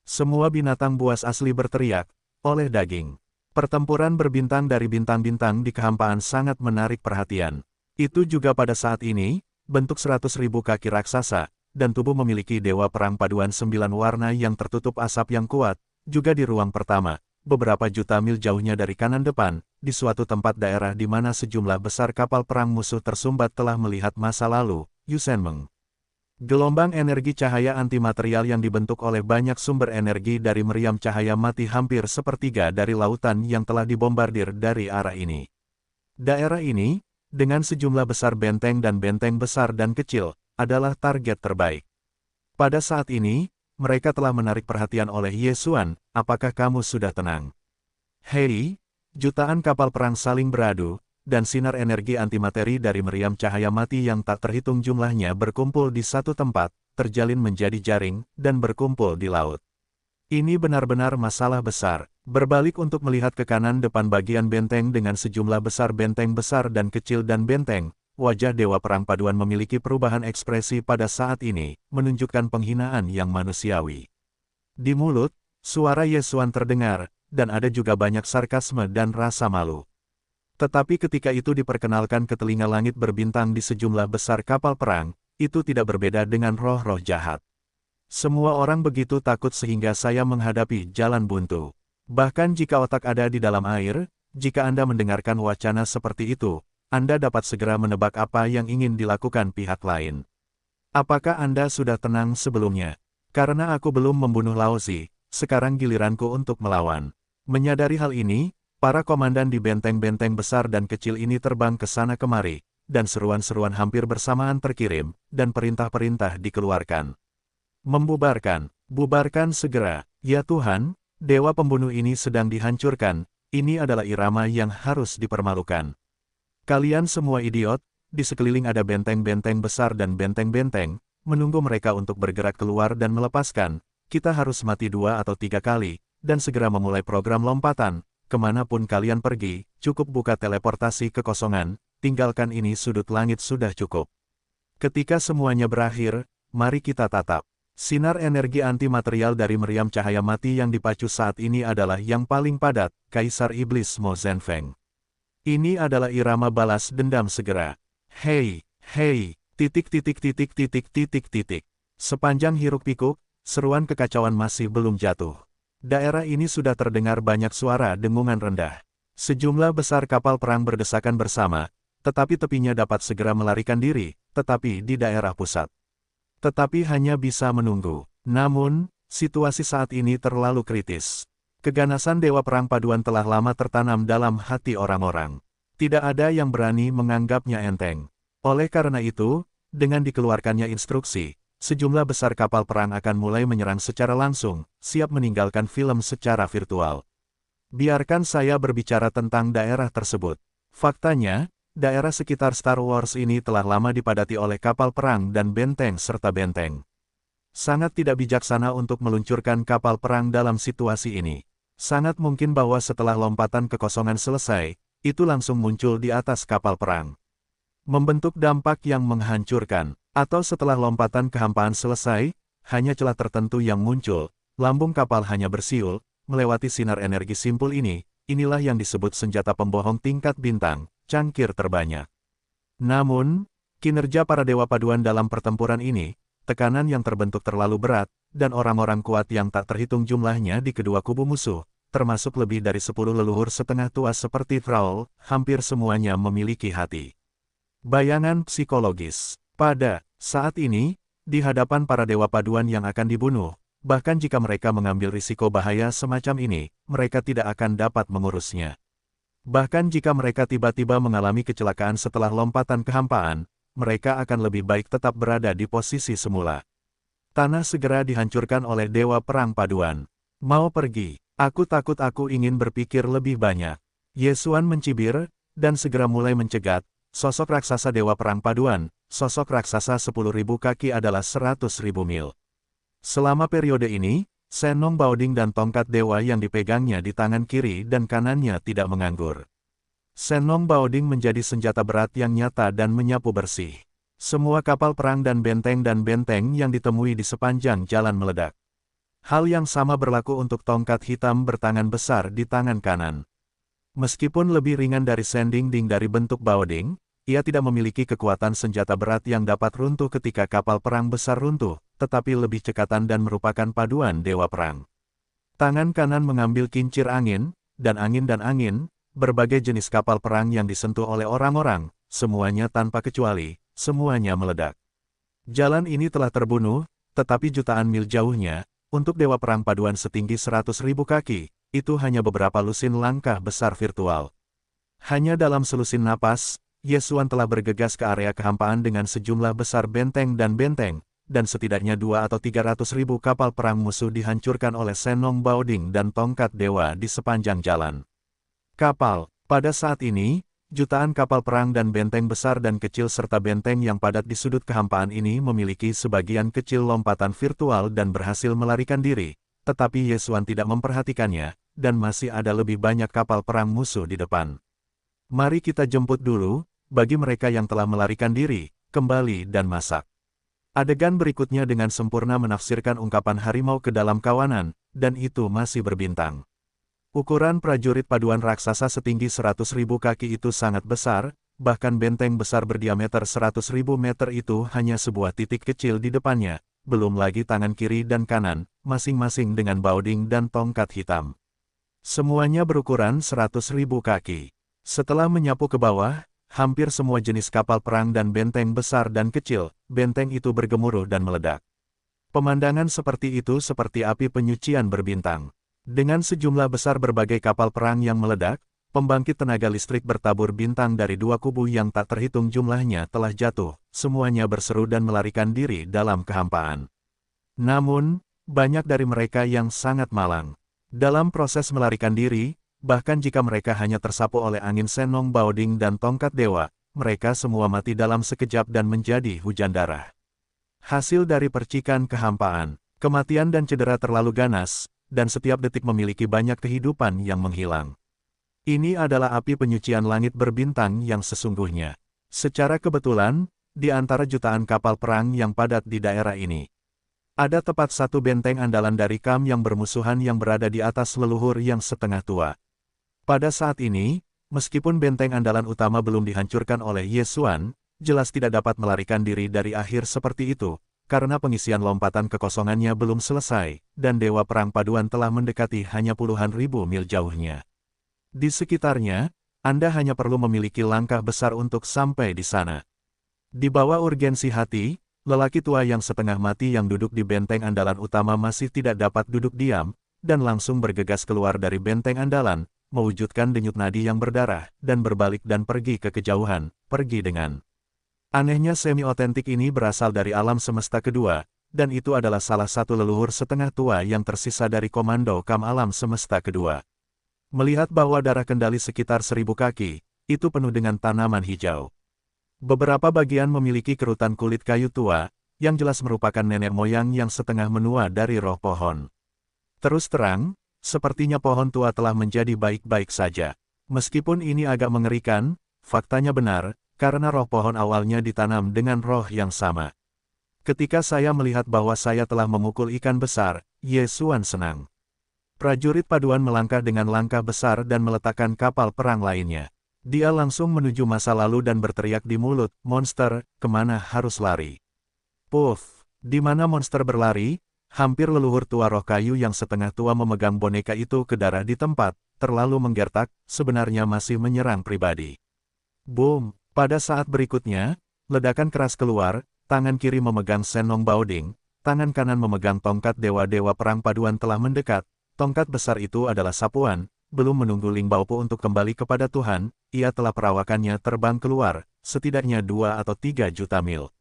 Semua binatang buas asli berteriak, oleh daging. Pertempuran berbintang dari bintang-bintang di kehampaan sangat menarik perhatian. Itu juga pada saat ini, bentuk 100.000 kaki raksasa, dan tubuh memiliki dewa perang paduan 9 warna yang tertutup asap yang kuat, juga di ruang pertama, beberapa juta mil jauhnya dari kanan depan, di suatu tempat daerah di mana sejumlah besar kapal perang musuh tersumbat telah melihat masa lalu, Yusenmeng. Gelombang energi cahaya antimaterial yang dibentuk oleh banyak sumber energi dari meriam cahaya mati hampir sepertiga dari lautan yang telah dibombardir dari arah ini. Daerah ini, dengan sejumlah besar benteng dan benteng besar dan kecil, adalah target terbaik. Pada saat ini, mereka telah menarik perhatian oleh Yesuan, apakah kamu sudah tenang? Hei, jutaan kapal perang saling beradu, dan sinar energi antimateri dari meriam cahaya mati yang tak terhitung jumlahnya berkumpul di satu tempat, terjalin menjadi jaring, dan berkumpul di laut. Ini benar-benar masalah besar. Berbalik untuk melihat ke kanan depan bagian benteng dengan sejumlah besar benteng besar dan kecil dan benteng, wajah Dewa Perang Paduan memiliki perubahan ekspresi pada saat ini, menunjukkan penghinaan yang manusiawi. Di mulut, suara Yesuan terdengar, dan ada juga banyak sarkasme dan rasa malu. Tetapi ketika itu diperkenalkan ke telinga langit berbintang di sejumlah besar kapal perang, itu tidak berbeda dengan roh-roh jahat. Semua orang begitu takut sehingga saya menghadapi jalan buntu. Bahkan jika otak ada di dalam air, jika Anda mendengarkan wacana seperti itu, Anda dapat segera menebak apa yang ingin dilakukan pihak lain. Apakah Anda sudah tenang sebelumnya? Karena aku belum membunuh Laozi, sekarang giliranku untuk melawan. Menyadari hal ini, para komandan di benteng-benteng besar dan kecil ini terbang ke sana kemari, dan seruan-seruan hampir bersamaan terkirim, dan perintah-perintah dikeluarkan. Membubarkan, bubarkan segera, ya Tuhan, dewa pembunuh ini sedang dihancurkan, ini adalah irama yang harus dipermalukan. Kalian semua idiot, di sekeliling ada benteng-benteng besar dan benteng-benteng, menunggu mereka untuk bergerak keluar dan melepaskan, kita harus mati 2 atau 3 kali, dan segera memulai program lompatan, kemanapun kalian pergi, cukup buka teleportasi ke kosongan, tinggalkan ini sudut langit sudah cukup. Ketika semuanya berakhir, mari kita tatap. Sinar energi antimaterial dari meriam cahaya mati yang dipacu saat ini adalah yang paling padat, Kaisar Iblis Mo Zenfeng. Ini adalah irama balas dendam segera. Hei, hei, titik titik titik titik titik titik. Sepanjang hiruk-pikuk, seruan kekacauan masih belum jatuh. Daerah ini sudah terdengar banyak suara dengungan rendah. Sejumlah besar kapal perang berdesakan bersama, tetapi tepinya dapat segera melarikan diri, tetapi di daerah pusat. Tetapi hanya bisa menunggu. Namun, situasi saat ini terlalu kritis. Keganasan Dewa Perang Paduan telah lama tertanam dalam hati orang-orang. Tidak ada yang berani menganggapnya enteng. Oleh karena itu, dengan dikeluarkannya instruksi, sejumlah besar kapal perang akan mulai menyerang secara langsung, siap meninggalkan film secara virtual. Biarkan saya berbicara tentang daerah tersebut. Faktanya, daerah sekitar Star Wars ini telah lama dipadati oleh kapal perang dan benteng serta benteng. Sangat tidak bijaksana untuk meluncurkan kapal perang dalam situasi ini. Sangat mungkin bahwa setelah lompatan kekosongan selesai, itu langsung muncul di atas kapal perang. Membentuk dampak yang menghancurkan, atau setelah lompatan kehampaan selesai, hanya celah tertentu yang muncul, lambung kapal hanya bersiul, melewati sinar energi simpul ini, inilah yang disebut senjata pembohong tingkat bintang. Cangkir terbanyak. Namun, kinerja para dewa paduan dalam pertempuran ini, tekanan yang terbentuk terlalu berat, dan orang-orang kuat yang tak terhitung jumlahnya di kedua kubu musuh, termasuk lebih dari 10 leluhur setengah tua seperti Thrall, hampir semuanya memiliki hati. Bayangan psikologis. Pada saat ini, di hadapan para dewa paduan yang akan dibunuh, bahkan jika mereka mengambil risiko bahaya semacam ini, mereka tidak akan dapat mengurusnya. Bahkan jika mereka tiba-tiba mengalami kecelakaan setelah lompatan kehampaan, mereka akan lebih baik tetap berada di posisi semula. Tanah segera dihancurkan oleh Dewa Perang Paduan. Mau pergi, aku takut aku ingin berpikir lebih banyak. Yesuan mencibir, dan segera mulai mencegat, Sosok raksasa dewa perang paduan, sosok raksasa 10.000 kaki adalah 100.000 mil. Selama periode ini, Senong Baoding dan tongkat dewa yang dipegangnya di tangan kiri dan kanannya tidak menganggur. Senong Baoding menjadi senjata berat yang nyata dan menyapu bersih. Semua kapal perang dan benteng yang ditemui di sepanjang jalan meledak. Hal yang sama berlaku untuk tongkat hitam bertangan besar di tangan kanan. Meskipun lebih ringan dari Sending Ding dari bentuk Baoding, ia tidak memiliki kekuatan senjata berat yang dapat runtuh ketika kapal perang besar runtuh, tetapi lebih cekatan dan merupakan paduan dewa perang. Tangan kanan mengambil kincir angin, dan angin, berbagai jenis kapal perang yang disentuh oleh orang-orang, semuanya tanpa kecuali, semuanya meledak. Jalan ini telah terbunuh, tetapi jutaan mil jauhnya, untuk dewa perang paduan setinggi 100.000 kaki, itu hanya beberapa lusin langkah besar virtual. Hanya dalam selusin napas, Yesuan telah bergegas ke area kehampaan dengan sejumlah besar benteng, dan setidaknya 2 atau 300.000 kapal perang musuh dihancurkan oleh Senong Baoding dan tongkat dewa di sepanjang jalan. Kapal, pada saat ini, jutaan kapal perang dan benteng besar dan kecil serta benteng yang padat di sudut kehampaan ini memiliki sebagian kecil lompatan virtual dan berhasil melarikan diri, tetapi Yesuan tidak memperhatikannya, dan masih ada lebih banyak kapal perang musuh di depan. Mari kita jemput dulu, bagi mereka yang telah melarikan diri, kembali dan masak. Adegan berikutnya dengan sempurna menafsirkan ungkapan harimau ke dalam kawanan, dan itu masih berbintang. Ukuran prajurit paduan raksasa setinggi 100.000 kaki itu sangat besar, bahkan benteng besar berdiameter 100.000 meter itu hanya sebuah titik kecil di depannya, belum lagi tangan kiri dan kanan, masing-masing dengan baoding dan tongkat hitam. Semuanya berukuran 100.000 kaki. Setelah menyapu ke bawah, hampir semua jenis kapal perang dan benteng besar dan kecil, benteng itu bergemuruh dan meledak. Pemandangan seperti itu seperti api penyucian berbintang. Dengan sejumlah besar berbagai kapal perang yang meledak, pembangkit tenaga listrik bertabur bintang dari dua kubu yang tak terhitung jumlahnya telah jatuh, semuanya berseru dan melarikan diri dalam kehampaan. Namun, banyak dari mereka yang sangat malang. Dalam proses melarikan diri, bahkan jika mereka hanya tersapu oleh angin Senong Baoding dan tongkat dewa, mereka semua mati dalam sekejap dan menjadi hujan darah. Hasil dari percikan kehampaan, kematian dan cedera terlalu ganas, dan setiap detik memiliki banyak kehidupan yang menghilang. Ini adalah api penyucian langit berbintang yang sesungguhnya. Secara kebetulan, di antara jutaan kapal perang yang padat di daerah ini, ada tepat satu benteng andalan dari Kam yang bermusuhan yang berada di atas leluhur yang setengah tua. Pada saat ini, meskipun benteng andalan utama belum dihancurkan oleh Yesuan, jelas tidak dapat melarikan diri dari akhir seperti itu, karena pengisian lompatan kekosongannya belum selesai, dan dewa perang paduan telah mendekati hanya puluhan ribu mil jauhnya. Di sekitarnya, Anda hanya perlu memiliki langkah besar untuk sampai di sana. Di bawah urgensi hati, lelaki tua yang setengah mati yang duduk di benteng andalan utama masih tidak dapat duduk diam, dan langsung bergegas keluar dari benteng andalan, mewujudkan denyut nadi yang berdarah, dan berbalik dan pergi ke kejauhan, pergi dengan. Anehnya semi-otentik ini berasal dari alam semesta kedua, dan itu adalah salah satu leluhur setengah tua yang tersisa dari komando Kam alam semesta kedua. Melihat bahwa darah kendali sekitar 1.000 kaki, itu penuh dengan tanaman hijau. Beberapa bagian memiliki kerutan kulit kayu tua, yang jelas merupakan nenek moyang yang setengah menua dari roh pohon. Terus terang, sepertinya pohon tua telah menjadi baik-baik saja. Meskipun ini agak mengerikan, faktanya benar, karena roh pohon awalnya ditanam dengan roh yang sama. Ketika saya melihat bahwa saya telah memukul ikan besar, Yesuan senang. Prajurit paduan melangkah dengan langkah besar dan meletakkan kapal perang lainnya. Dia langsung menuju masa lalu dan berteriak di mulut, "Monster, kemana harus lari?" Puff! Di mana monster berlari? Hampir leluhur tua roh kayu yang setengah tua memegang boneka itu ke darah di tempat, terlalu menggertak, sebenarnya masih menyerang pribadi. Boom! Pada saat berikutnya, ledakan keras keluar, tangan kiri memegang Senong Baoding, tangan kanan memegang tongkat dewa-dewa perang paduan telah mendekat, tongkat besar itu adalah sapuan, belum menunggu Ling Baopu untuk kembali kepada Tuhan, ia telah perawakannya terbang keluar, setidaknya 2 atau 3 juta mil.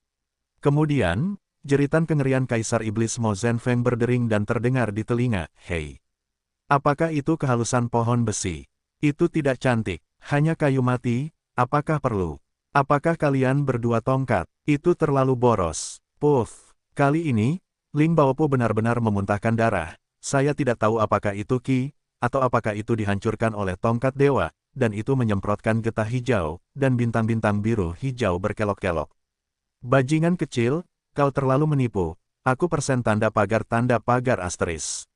Kemudian, jeritan kengerian Kaisar Iblis Mo Zhenfeng berdering dan terdengar di telinga, "Hei! Apakah itu kehalusan pohon besi? Itu tidak cantik, hanya kayu mati, apakah perlu? Apakah kalian berdua tongkat? Itu terlalu boros. Puff. Kali ini, Ling Baopo benar-benar memuntahkan darah. Saya tidak tahu apakah itu Qi, atau apakah itu dihancurkan oleh tongkat dewa, dan itu menyemprotkan getah hijau, dan bintang-bintang biru hijau berkelok-kelok. Bajingan kecil, kau terlalu menipu. Aku persen tanda pagar asteris.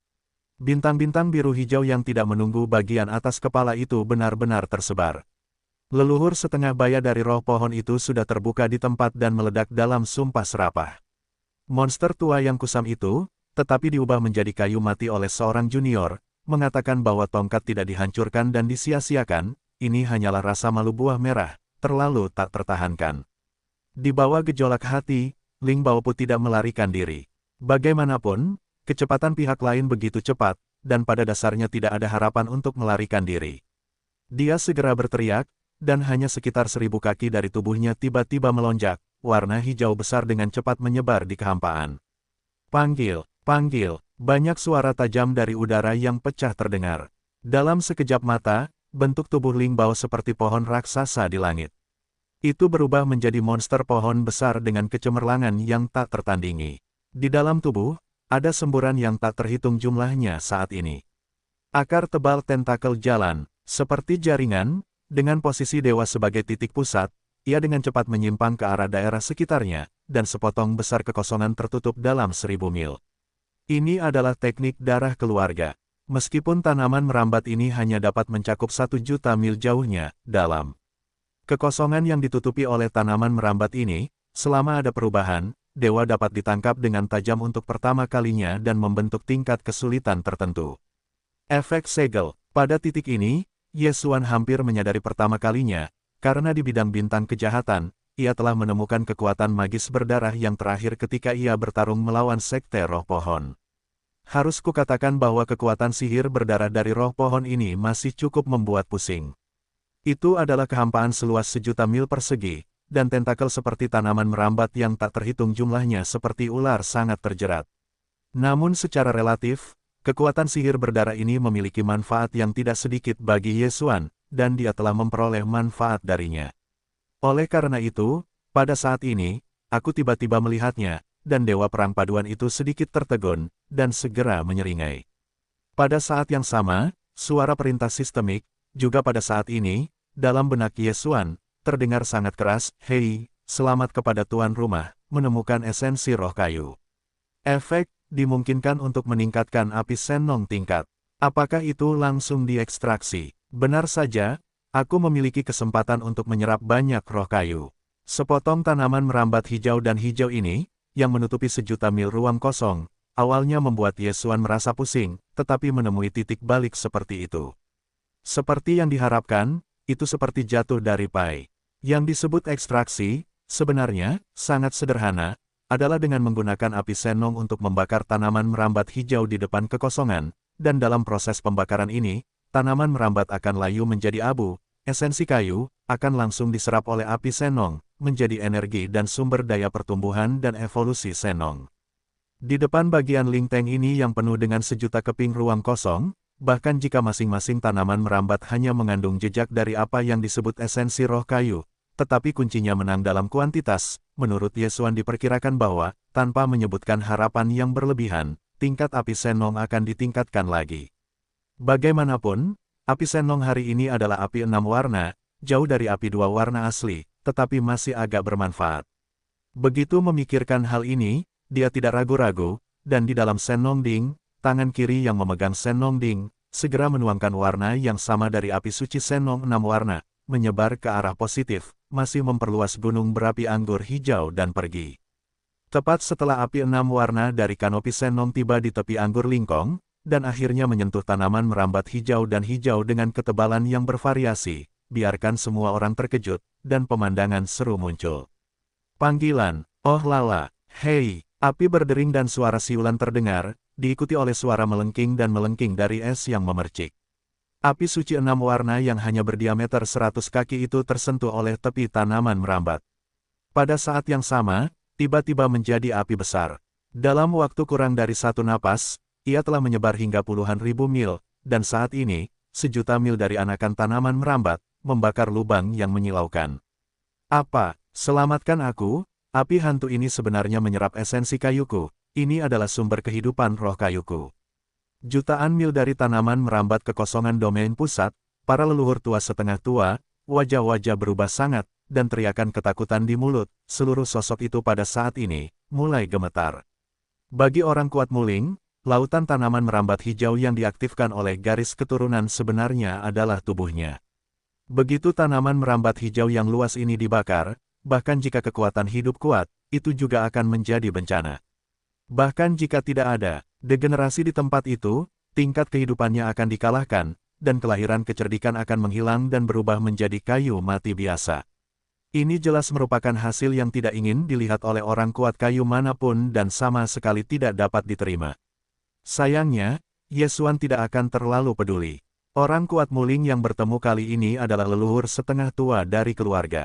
Bintang-bintang biru hijau yang tidak menunggu bagian atas kepala itu benar-benar tersebar. Leluhur setengah baya dari roh pohon itu sudah terbuka di tempat dan meledak dalam sumpah serapah. Monster tua yang kusam itu, tetapi diubah menjadi kayu mati oleh seorang junior, mengatakan bahwa tongkat tidak dihancurkan dan disia-siakan, ini hanyalah rasa malu buah merah, terlalu tak tertahankan. Di bawah gejolak hati, Ling Baopo tidak melarikan diri. Bagaimanapun, kecepatan pihak lain begitu cepat, dan pada dasarnya tidak ada harapan untuk melarikan diri. Dia segera berteriak, dan hanya sekitar 1000 kaki dari tubuhnya tiba-tiba melonjak, warna hijau besar dengan cepat menyebar di kehampaan. Panggil, panggil, banyak suara tajam dari udara yang pecah terdengar. Dalam sekejap mata, bentuk tubuh Ling Bao seperti pohon raksasa di langit. Itu berubah menjadi monster pohon besar dengan kecemerlangan yang tak tertandingi. Di dalam tubuh, ada semburan yang tak terhitung jumlahnya saat ini. Akar tebal tentakel jalan, seperti jaringan, dengan posisi dewa sebagai titik pusat, ia dengan cepat menyimpang ke arah daerah sekitarnya, dan sepotong besar kekosongan tertutup dalam 1000 mil. Ini adalah teknik darah keluarga. Meskipun tanaman merambat ini hanya dapat mencakup 1 juta mil jauhnya, dalam kekosongan yang ditutupi oleh tanaman merambat ini, selama ada perubahan, dewa dapat ditangkap dengan tajam untuk pertama kalinya dan membentuk tingkat kesulitan tertentu. Efek segel. Pada titik ini, Yesuan hampir menyadari pertama kalinya, karena di bidang bintang kejahatan, ia telah menemukan kekuatan magis berdarah yang terakhir ketika ia bertarung melawan sekte roh pohon. Harus kukatakan bahwa kekuatan sihir berdarah dari roh pohon ini masih cukup membuat pusing. Itu adalah kehampaan seluas 1 juta mil persegi, dan tentakel seperti tanaman merambat yang tak terhitung jumlahnya seperti ular sangat terjerat. Namun secara relatif, kekuatan sihir berdarah ini memiliki manfaat yang tidak sedikit bagi Yesuan, dan dia telah memperoleh manfaat darinya. Oleh karena itu, pada saat ini, aku tiba-tiba melihatnya, dan Dewa Perang Paduan itu sedikit tertegun, dan segera menyeringai. Pada saat yang sama, suara perintah sistemik, juga pada saat ini, dalam benak Yesuan, terdengar sangat keras, "Hei, selamat kepada tuan rumah, menemukan esensi roh kayu." Efek dimungkinkan untuk meningkatkan api Senong tingkat. Apakah itu langsung diekstraksi? Benar saja, aku memiliki kesempatan untuk menyerap banyak roh kayu. Sepotong tanaman merambat hijau dan hijau ini, yang menutupi 1 juta mil ruang kosong, awalnya membuat Yesuan merasa pusing, tetapi menemui titik balik seperti itu. Seperti yang diharapkan, itu seperti jatuh dari pai. Yang disebut ekstraksi, sebenarnya, sangat sederhana, adalah dengan menggunakan api Senong untuk membakar tanaman merambat hijau di depan kekosongan, dan dalam proses pembakaran ini, tanaman merambat akan layu menjadi abu, esensi kayu, akan langsung diserap oleh api Senong, menjadi energi dan sumber daya pertumbuhan dan evolusi Senong. Di depan bagian lingteng ini yang penuh dengan 1 juta keping ruang kosong, bahkan jika masing-masing tanaman merambat hanya mengandung jejak dari apa yang disebut esensi roh kayu, tetapi kuncinya menang dalam kuantitas, menurut Yesuan diperkirakan bahwa, tanpa menyebutkan harapan yang berlebihan, tingkat api Senong akan ditingkatkan lagi. Bagaimanapun, api Senong hari ini adalah api 6 warna, jauh dari api 2 warna asli, tetapi masih agak bermanfaat. Begitu memikirkan hal ini, dia tidak ragu-ragu, dan di dalam Senong Ding, tangan kiri yang memegang Senong Ding, segera menuangkan warna yang sama dari api suci Senong 6 warna, menyebar ke arah positif, masih memperluas gunung berapi anggur hijau dan pergi. Tepat setelah api 6 warna dari kanopi Senong tiba di tepi anggur lingkong, dan akhirnya menyentuh tanaman merambat hijau dan hijau dengan ketebalan yang bervariasi, biarkan semua orang terkejut, dan pemandangan seru muncul. Panggilan, "Oh lala, hei!" Api berdering dan suara siulan terdengar, diikuti oleh suara melengking dan melengking dari es yang memercik. Api suci 6 warna yang hanya berdiameter 100 kaki itu tersentuh oleh tepi tanaman merambat. Pada saat yang sama, tiba-tiba menjadi api besar. Dalam waktu kurang dari 1 napas, ia telah menyebar hingga puluhan ribu mil, dan saat ini, 1 juta mil dari anakan tanaman merambat, membakar lubang yang menyilaukan. Apa, selamatkan aku, api hantu ini sebenarnya menyerap esensi kayuku, ini adalah sumber kehidupan roh kayuku. Jutaan mil dari tanaman merambat ke kosongan domain pusat, para leluhur tua setengah tua, wajah-wajah berubah sangat, dan teriakan ketakutan di mulut, seluruh sosok itu pada saat ini, mulai gemetar. Bagi orang kuat Muling, lautan tanaman merambat hijau yang diaktifkan oleh garis keturunan sebenarnya adalah tubuhnya. Begitu tanaman merambat hijau yang luas ini dibakar, bahkan jika kekuatan hidup kuat, itu juga akan menjadi bencana. Bahkan jika tidak ada degenerasi di tempat itu, tingkat kehidupannya akan dikalahkan, dan kelahiran kecerdikan akan menghilang dan berubah menjadi kayu mati biasa. Ini jelas merupakan hasil yang tidak ingin dilihat oleh orang kuat kayu manapun dan sama sekali tidak dapat diterima. Sayangnya, Yesuan tidak akan terlalu peduli. Orang kuat Muling yang bertemu kali ini adalah leluhur setengah tua dari keluarga.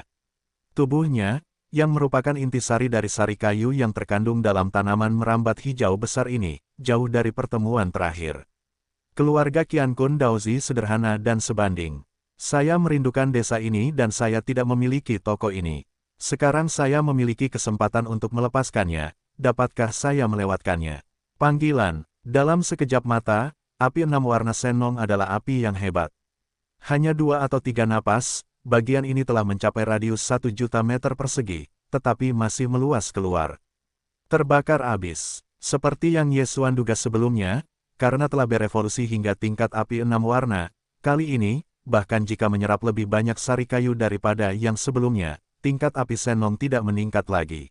Tubuhnya, yang merupakan intisari dari sari kayu yang terkandung dalam tanaman merambat hijau besar ini, jauh dari pertemuan terakhir. Keluarga Qiankun Daozi sederhana dan sebanding. Saya merindukan desa ini dan saya tidak memiliki toko ini. Sekarang saya memiliki kesempatan untuk melepaskannya, dapatkah saya melewatkannya? Panggilan, dalam sekejap mata, api 6 warna Senong adalah api yang hebat. Hanya 2 atau 3 napas, bagian ini telah mencapai radius 1 juta meter persegi, tetapi masih meluas keluar. Terbakar abis. Seperti yang Yesuan duga sebelumnya, karena telah berevolusi hingga tingkat api 6 warna, kali ini, bahkan jika menyerap lebih banyak sari kayu daripada yang sebelumnya, tingkat api Senong tidak meningkat lagi.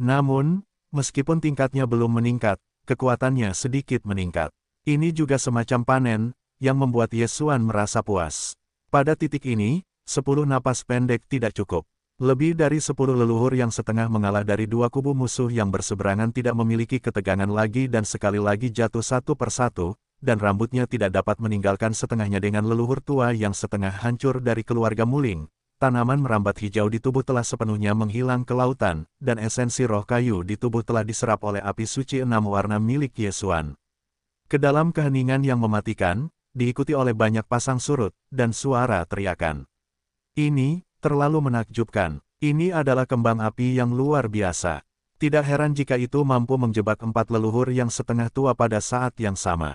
Namun, meskipun tingkatnya belum meningkat, kekuatannya sedikit meningkat. Ini juga semacam panen, yang membuat Yesuan merasa puas. Pada titik ini, 10 napas pendek tidak cukup. Lebih dari 10 leluhur yang setengah mengalah dari 2 kubu musuh yang berseberangan tidak memiliki ketegangan lagi dan sekali lagi jatuh satu persatu, dan rambutnya tidak dapat meninggalkan setengahnya dengan leluhur tua yang setengah hancur dari keluarga Muling. Tanaman merambat hijau di tubuh telah sepenuhnya menghilang ke lautan, dan esensi roh kayu di tubuh telah diserap oleh api suci 6 warna milik Yesuan. Ke dalam keheningan yang mematikan, diikuti oleh banyak pasang surut, dan suara teriakan. Ini, terlalu menakjubkan. Ini adalah kembang api yang luar biasa. Tidak heran jika itu mampu menjebak 4 leluhur yang setengah tua pada saat yang sama.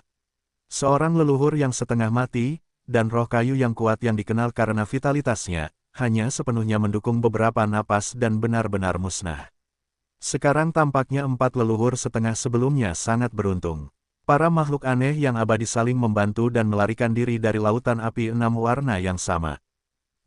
Seorang leluhur yang setengah mati, dan roh kayu yang kuat yang dikenal karena vitalitasnya, hanya sepenuhnya mendukung beberapa napas dan benar-benar musnah. Sekarang tampaknya 4 leluhur setengah sebelumnya sangat beruntung. Para makhluk aneh yang abadi saling membantu dan melarikan diri dari lautan api 6 warna yang sama.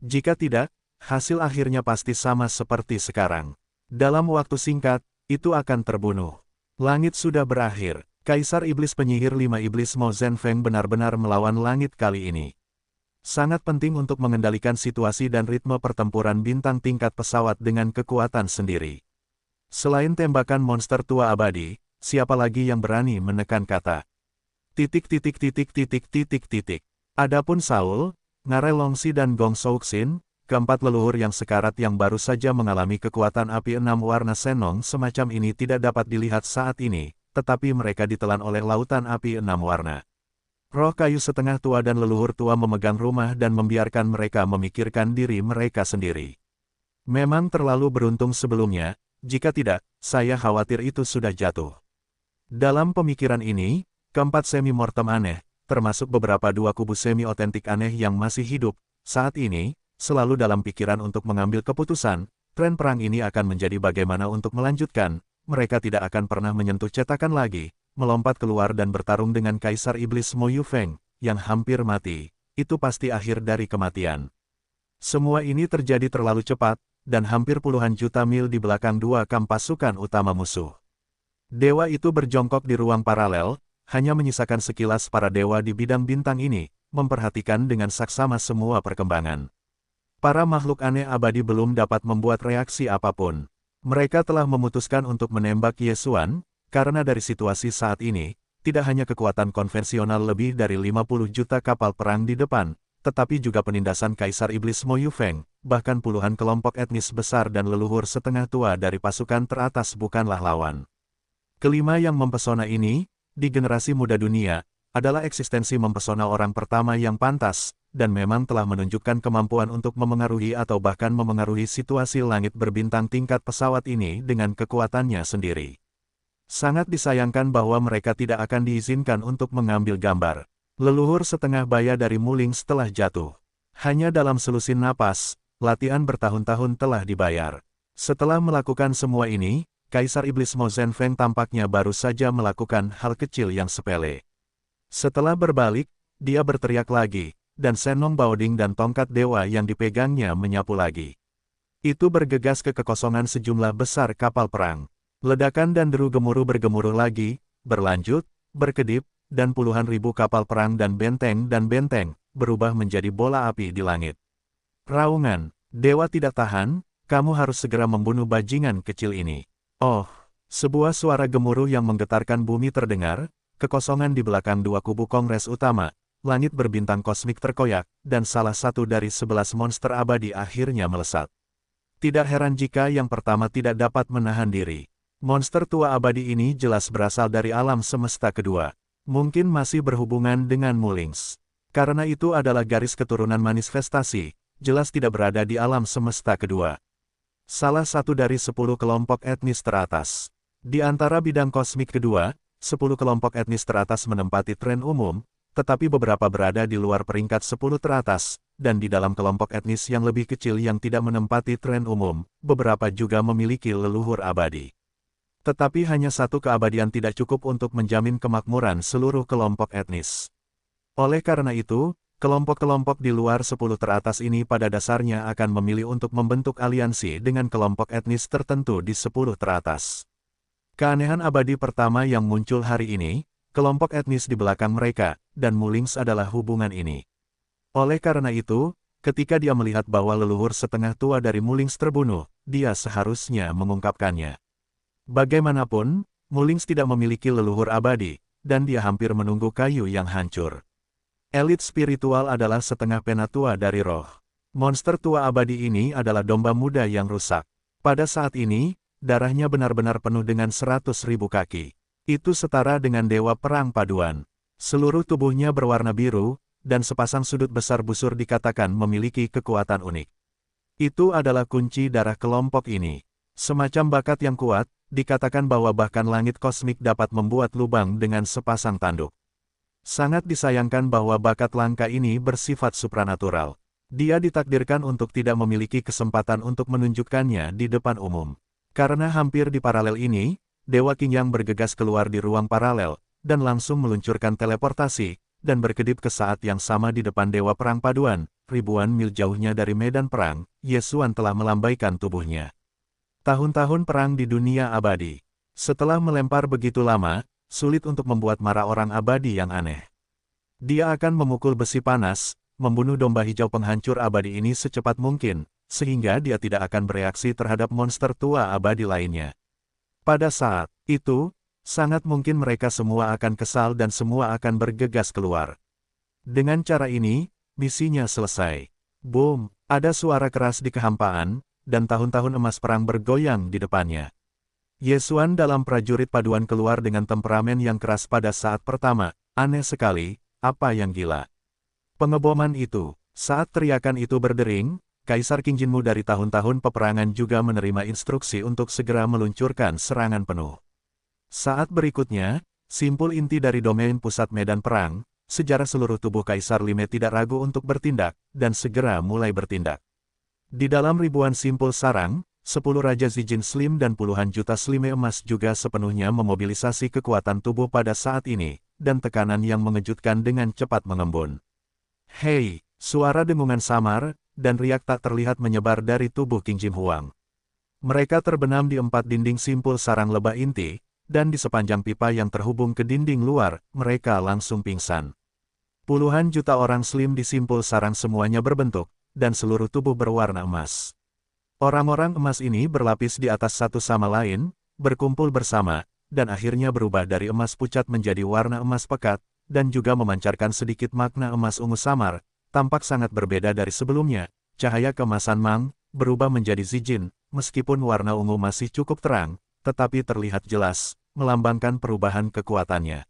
Jika tidak, hasil akhirnya pasti sama seperti sekarang. Dalam waktu singkat, itu akan terbunuh. Langit sudah berakhir. Kaisar Iblis Penyihir 5 Iblis Mo Zhenfeng benar-benar melawan langit kali ini. Sangat penting untuk mengendalikan situasi dan ritme pertempuran bintang tingkat pesawat dengan kekuatan sendiri. Selain tembakan monster tua abadi, siapa lagi yang berani menekan kata? Titik. Adapun Saul, Ngarai Longxi dan Gong Souxin, keempat leluhur yang sekarat yang baru saja mengalami kekuatan api 6 warna Senong semacam ini tidak dapat dilihat saat ini. Tetapi mereka ditelan oleh lautan api 6 warna. Roh kayu setengah tua dan leluhur tua memegang rumah dan membiarkan mereka memikirkan diri mereka sendiri. Memang terlalu beruntung sebelumnya, jika tidak, saya khawatir itu sudah jatuh. Dalam pemikiran ini, keempat semi-mortem aneh, termasuk beberapa 2 kubu semi-otentik aneh yang masih hidup, saat ini, selalu dalam pikiran untuk mengambil keputusan, tren perang ini akan menjadi bagaimana untuk melanjutkan. Mereka tidak akan pernah menyentuh cetakan lagi, melompat keluar dan bertarung dengan Kaisar Iblis Mo Yufeng, yang hampir mati. Itu pasti akhir dari kematian. Semua ini terjadi terlalu cepat, dan hampir puluhan juta mil di belakang 2 kamp pasukan utama musuh. Dewa itu berjongkok di ruang paralel, hanya menyisakan sekilas para dewa di bidang bintang ini, memperhatikan dengan saksama semua perkembangan. Para makhluk aneh abadi belum dapat membuat reaksi apapun. Mereka telah memutuskan untuk menembak Yesuan, karena dari situasi saat ini, tidak hanya kekuatan konvensional lebih dari 50 juta kapal perang di depan, tetapi juga penindasan Kaisar Iblis Mo Yufeng, bahkan puluhan kelompok etnis besar dan leluhur setengah tua dari pasukan teratas bukanlah lawan. Kelima yang mempesona ini, di generasi muda dunia, adalah eksistensi mempesona orang pertama yang pantas, dan memang telah menunjukkan kemampuan untuk memengaruhi atau bahkan memengaruhi situasi langit berbintang tingkat pesawat ini dengan kekuatannya sendiri. Sangat disayangkan bahwa mereka tidak akan diizinkan untuk mengambil gambar leluhur setengah baya dari Muling setelah jatuh. Hanya dalam selusin napas, latihan bertahun-tahun telah dibayar. Setelah melakukan semua ini, Kaisar Iblis Mo Zhenfeng tampaknya baru saja melakukan hal kecil yang sepele. Setelah berbalik, dia berteriak lagi, dan Senong Baoding dan tongkat dewa yang dipegangnya menyapu lagi. Itu bergegas ke kekosongan sejumlah besar kapal perang. Ledakan dan deru gemuruh bergemuruh lagi, berlanjut, berkedip, dan puluhan ribu kapal perang dan benteng berubah menjadi bola api di langit. Raungan, dewa tidak tahan, kamu harus segera membunuh bajingan kecil ini. Oh, sebuah suara gemuruh yang menggetarkan bumi terdengar. Kekosongan di belakang dua kubu kongres utama, langit berbintang kosmik terkoyak, dan salah satu dari 11 monster abadi akhirnya melesat. Tidak heran jika yang pertama tidak dapat menahan diri. Monster tua abadi ini jelas berasal dari alam semesta kedua. Mungkin masih berhubungan dengan Mulings. Karena itu adalah garis keturunan manifestasi, jelas tidak berada di alam semesta kedua. Salah satu dari 10 kelompok etnis teratas. Di antara bidang kosmik kedua, 10 kelompok etnis teratas menempati tren umum, tetapi beberapa berada di luar peringkat 10 teratas, dan di dalam kelompok etnis yang lebih kecil yang tidak menempati tren umum, beberapa juga memiliki leluhur abadi. Tetapi hanya satu keabadian tidak cukup untuk menjamin kemakmuran seluruh kelompok etnis. Oleh karena itu, kelompok-kelompok di luar 10 teratas ini pada dasarnya akan memilih untuk membentuk aliansi dengan kelompok etnis tertentu di 10 teratas. Keanehan abadi pertama yang muncul hari ini, kelompok etnis di belakang mereka, dan Mulings adalah hubungan ini. Oleh karena itu, ketika dia melihat bahwa leluhur setengah tua dari Mulings terbunuh, dia seharusnya mengungkapkannya. Bagaimanapun, Mulings tidak memiliki leluhur abadi, dan dia hampir menunggu kayu yang hancur. Elit spiritual adalah setengah penatua dari roh. Monster tua abadi ini adalah domba muda yang rusak. Pada saat ini, darahnya benar-benar penuh dengan 100.000 kaki. Itu setara dengan dewa perang paduan. Seluruh tubuhnya berwarna biru, dan sepasang sudut besar busur dikatakan memiliki kekuatan unik. Itu adalah kunci darah kelompok ini. Semacam bakat yang kuat, dikatakan bahwa bahkan langit kosmik dapat membuat lubang dengan sepasang tanduk. Sangat disayangkan bahwa bakat langka ini bersifat supranatural. Dia ditakdirkan untuk tidak memiliki kesempatan untuk menunjukkannya di depan umum. Karena hampir di paralel ini, Dewa Qingyang bergegas keluar di ruang paralel, dan langsung meluncurkan teleportasi, dan berkedip ke saat yang sama di depan Dewa Perang Paduan, ribuan mil jauhnya dari medan perang, Ye Xuan telah melambaikan tubuhnya. Tahun-tahun perang di dunia abadi. Setelah melempar begitu lama, sulit untuk membuat marah orang abadi yang aneh. Dia akan memukul besi panas, membunuh domba hijau penghancur abadi ini secepat mungkin, sehingga dia tidak akan bereaksi terhadap monster tua abadi lainnya. Pada saat itu, sangat mungkin mereka semua akan kesal dan semua akan bergegas keluar. Dengan cara ini, misinya selesai. Boom, ada suara keras di kehampaan, dan tahun-tahun emas perang bergoyang di depannya. Ye Xuan dalam prajurit paduan keluar dengan temperamen yang keras pada saat pertama. Aneh sekali, apa yang gila. Pengeboman itu, saat teriakan itu berdering, Kaisar Qingjinmu dari tahun-tahun peperangan juga menerima instruksi untuk segera meluncurkan serangan penuh. Saat berikutnya, simpul inti dari domain pusat medan perang, sejarah seluruh tubuh Kaisar Lime tidak ragu untuk bertindak, dan segera mulai bertindak. Di dalam ribuan simpul sarang, 10 Raja Zijin Slim dan puluhan juta Slime emas juga sepenuhnya memobilisasi kekuatan tubuh pada saat ini, dan tekanan yang mengejutkan dengan cepat mengembun. Hei, suara dengungan samar, dan riak tak terlihat menyebar dari tubuh Qing Jim Huang. Mereka terbenam di 4 dinding simpul sarang lebah inti, dan di sepanjang pipa yang terhubung ke dinding luar, mereka langsung pingsan. Puluhan juta orang Slim di simpul sarang semuanya berbentuk, dan seluruh tubuh berwarna emas. Orang-orang emas ini berlapis di atas satu sama lain, berkumpul bersama, dan akhirnya berubah dari emas pucat menjadi warna emas pekat, dan juga memancarkan sedikit makna emas ungu samar. Tampak sangat berbeda dari sebelumnya, cahaya keemasan Mang berubah menjadi Zijin, meskipun warna ungu masih cukup terang, tetapi terlihat jelas, melambangkan perubahan kekuatannya.